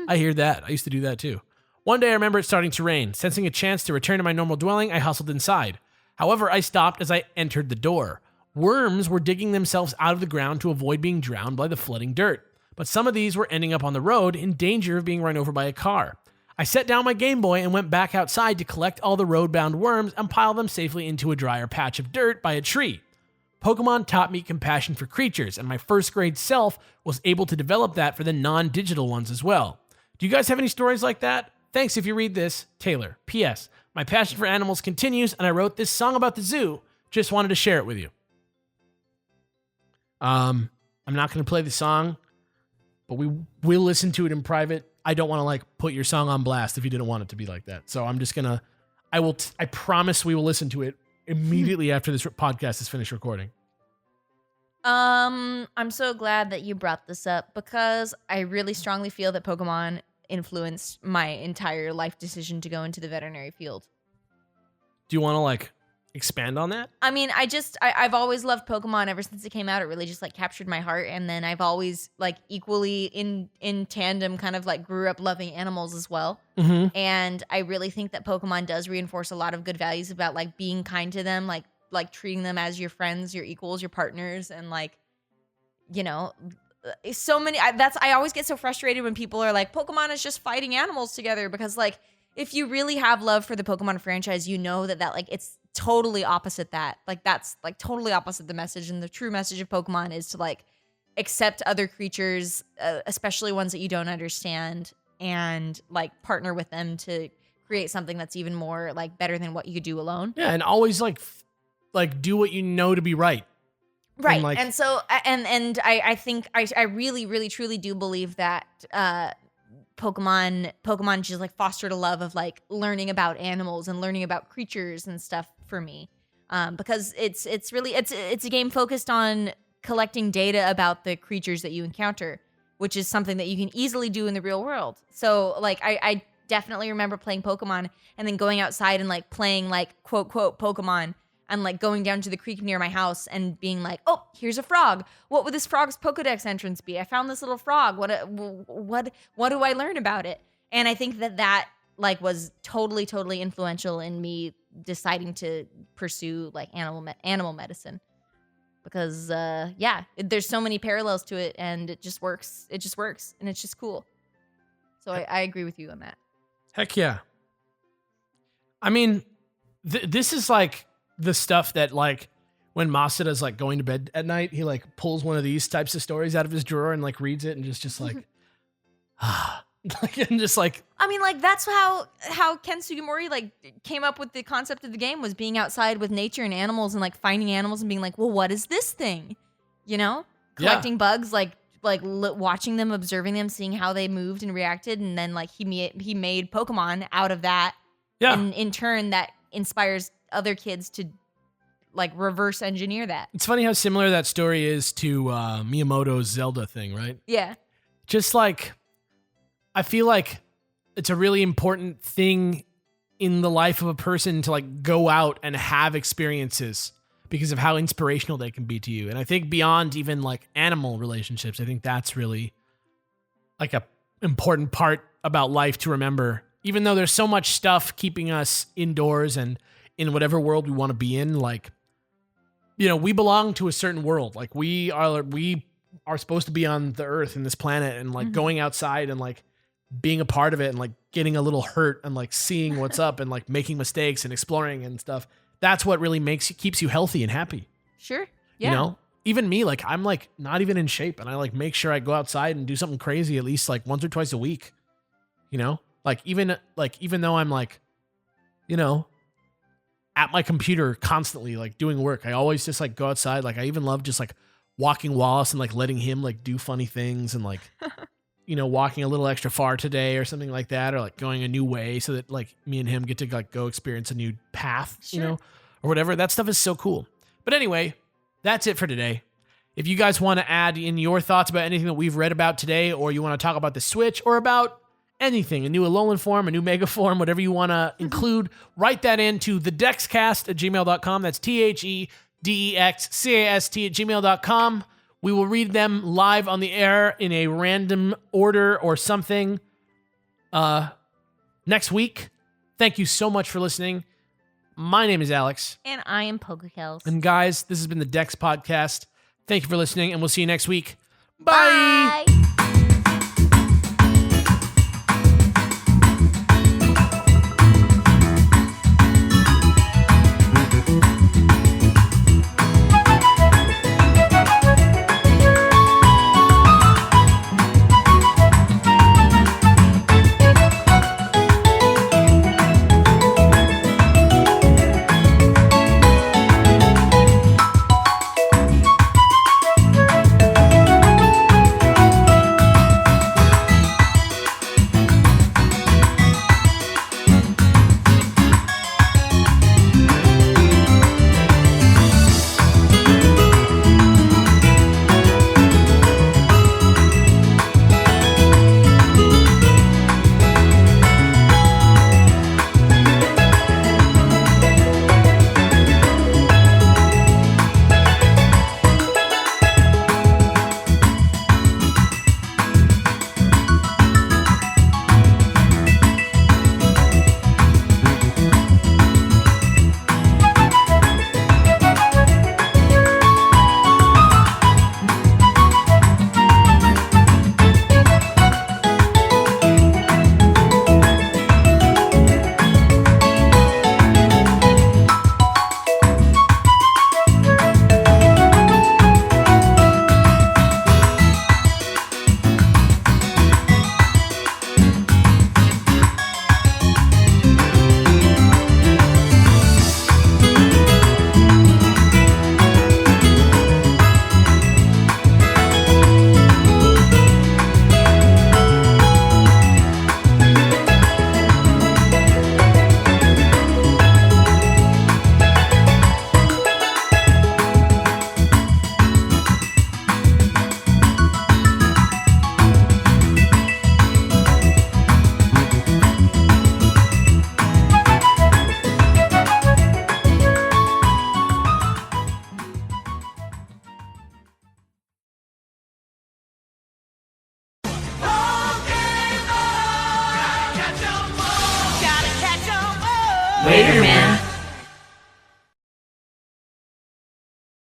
I hear that. I used to do that too. One day I remember it starting to rain. Sensing a chance to return to my normal dwelling, I hustled inside. However, I stopped as I entered the door. Worms were digging themselves out of the ground to avoid being drowned by the flooding dirt. But some of these were ending up on the road in danger of being run over by a car. I set down my Game Boy and went back outside to collect all the road-bound worms and pile them safely into a drier patch of dirt by a tree. Pokemon taught me compassion for creatures, and my first grade self was able to develop that for the non-digital ones as well. Do you guys have any stories like that? Thanks if you read this, Taylor. P.S. My passion for animals continues, and I wrote this song about the zoo. Just wanted to share it with you. I'm not going to play the song, but we will listen to it in private. I don't want to like put your song on blast if you didn't want it to be like that. So I'm just going to, I promise we will listen to it immediately after this podcast is finished recording. I'm so glad that you brought this up because I really strongly feel that Pokemon influenced my entire life decision to go into the veterinary field. Do you want to like expand on that? I mean, I've always loved Pokemon ever since it came out. It really just like captured my heart. And then I've always like equally in tandem kind of like grew up loving animals as well. Mm-hmm. And I really think that Pokemon does reinforce a lot of good values about like being kind to them, like treating them as your friends, your equals, your partners, and like, you know, so many. I always get so frustrated when people are like, Pokemon is just fighting animals together, because like if you really have love for the Pokemon franchise, you know that like it's totally opposite that. Like that's like totally opposite the message, and the true message of Pokemon is to like accept other creatures, especially ones that you don't understand, and like partner with them to create something that's even more like better than what you could do alone. Yeah, and always like do what you know to be right. Right. like, And so, and I think I really, really, truly do believe that Pokemon just like fostered a love of like learning about animals and learning about creatures and stuff for me. Because it's really a game focused on collecting data about the creatures that you encounter, which is something that you can easily do in the real world. So like I definitely remember playing Pokemon and then going outside and like playing like quote Pokemon and like going down to the creek near my house and being like, oh, here's a frog. What would this frog's Pokedex entrance be? I found this little frog. What do I learn about it? And I think that like was totally influential in me deciding to pursue like animal medicine. Because there's so many parallels to it and it just works. And it's just cool. So I agree with you on that. heck yeah. I mean, this is like the stuff that like when Masuda's like going to bed at night, he like pulls one of these types of stories out of his drawer and like reads it and just like, and just like, I mean, like that's how Ken Sugimori like came up with the concept of the game, was being outside with nature and animals and like finding animals and being like, well, what is this thing? You know, collecting bugs, like watching them, observing them, seeing how they moved and reacted, and then like he made Pokemon out of that. yeah. And in turn, that inspires other kids to like reverse engineer that. It's funny how similar that story is to Miyamoto's Zelda thing, right? Yeah. Just like, I feel like it's a really important thing in the life of a person to like go out and have experiences because of how inspirational they can be to you. And I think beyond even like animal relationships, I think that's really like a important part about life to remember. Even though there's so much stuff keeping us indoors and in whatever world we want to be in, like, you know, we belong to a certain world. Like we are supposed to be on the earth and this planet and like going outside and like being a part of it and like getting a little hurt and like seeing what's up and like making mistakes and exploring and stuff. That's what really keeps you healthy and happy. Sure. Yeah. You know, even me, like I'm like not even in shape and I like make sure I go outside and do something crazy at least like once or twice a week, you know, like even though I'm like, you know, at my computer constantly like doing work, I always just like go outside. Like I even love just like walking Wallace and like letting him like do funny things and like, you know, walking a little extra far today or something like that, or like going a new way so that like me and him get to like go experience a new path, you know, or whatever. That stuff is so cool. But anyway, that's it for today. If you guys want to add in your thoughts about anything that we've read about today, or you want to talk about the Switch or about anything, a new Alolan form, a new Mega form, whatever you want to include, write that into thedexcast@gmail.com. That's THEDEXCAST@gmail.com. We will read them live on the air in a random order or something next week. Thank you so much for listening. My name is Alex. And I am Pokekells. And guys, this has been the Dex Podcast. Thank you for listening, and we'll see you next week. Bye. Bye. Later, man.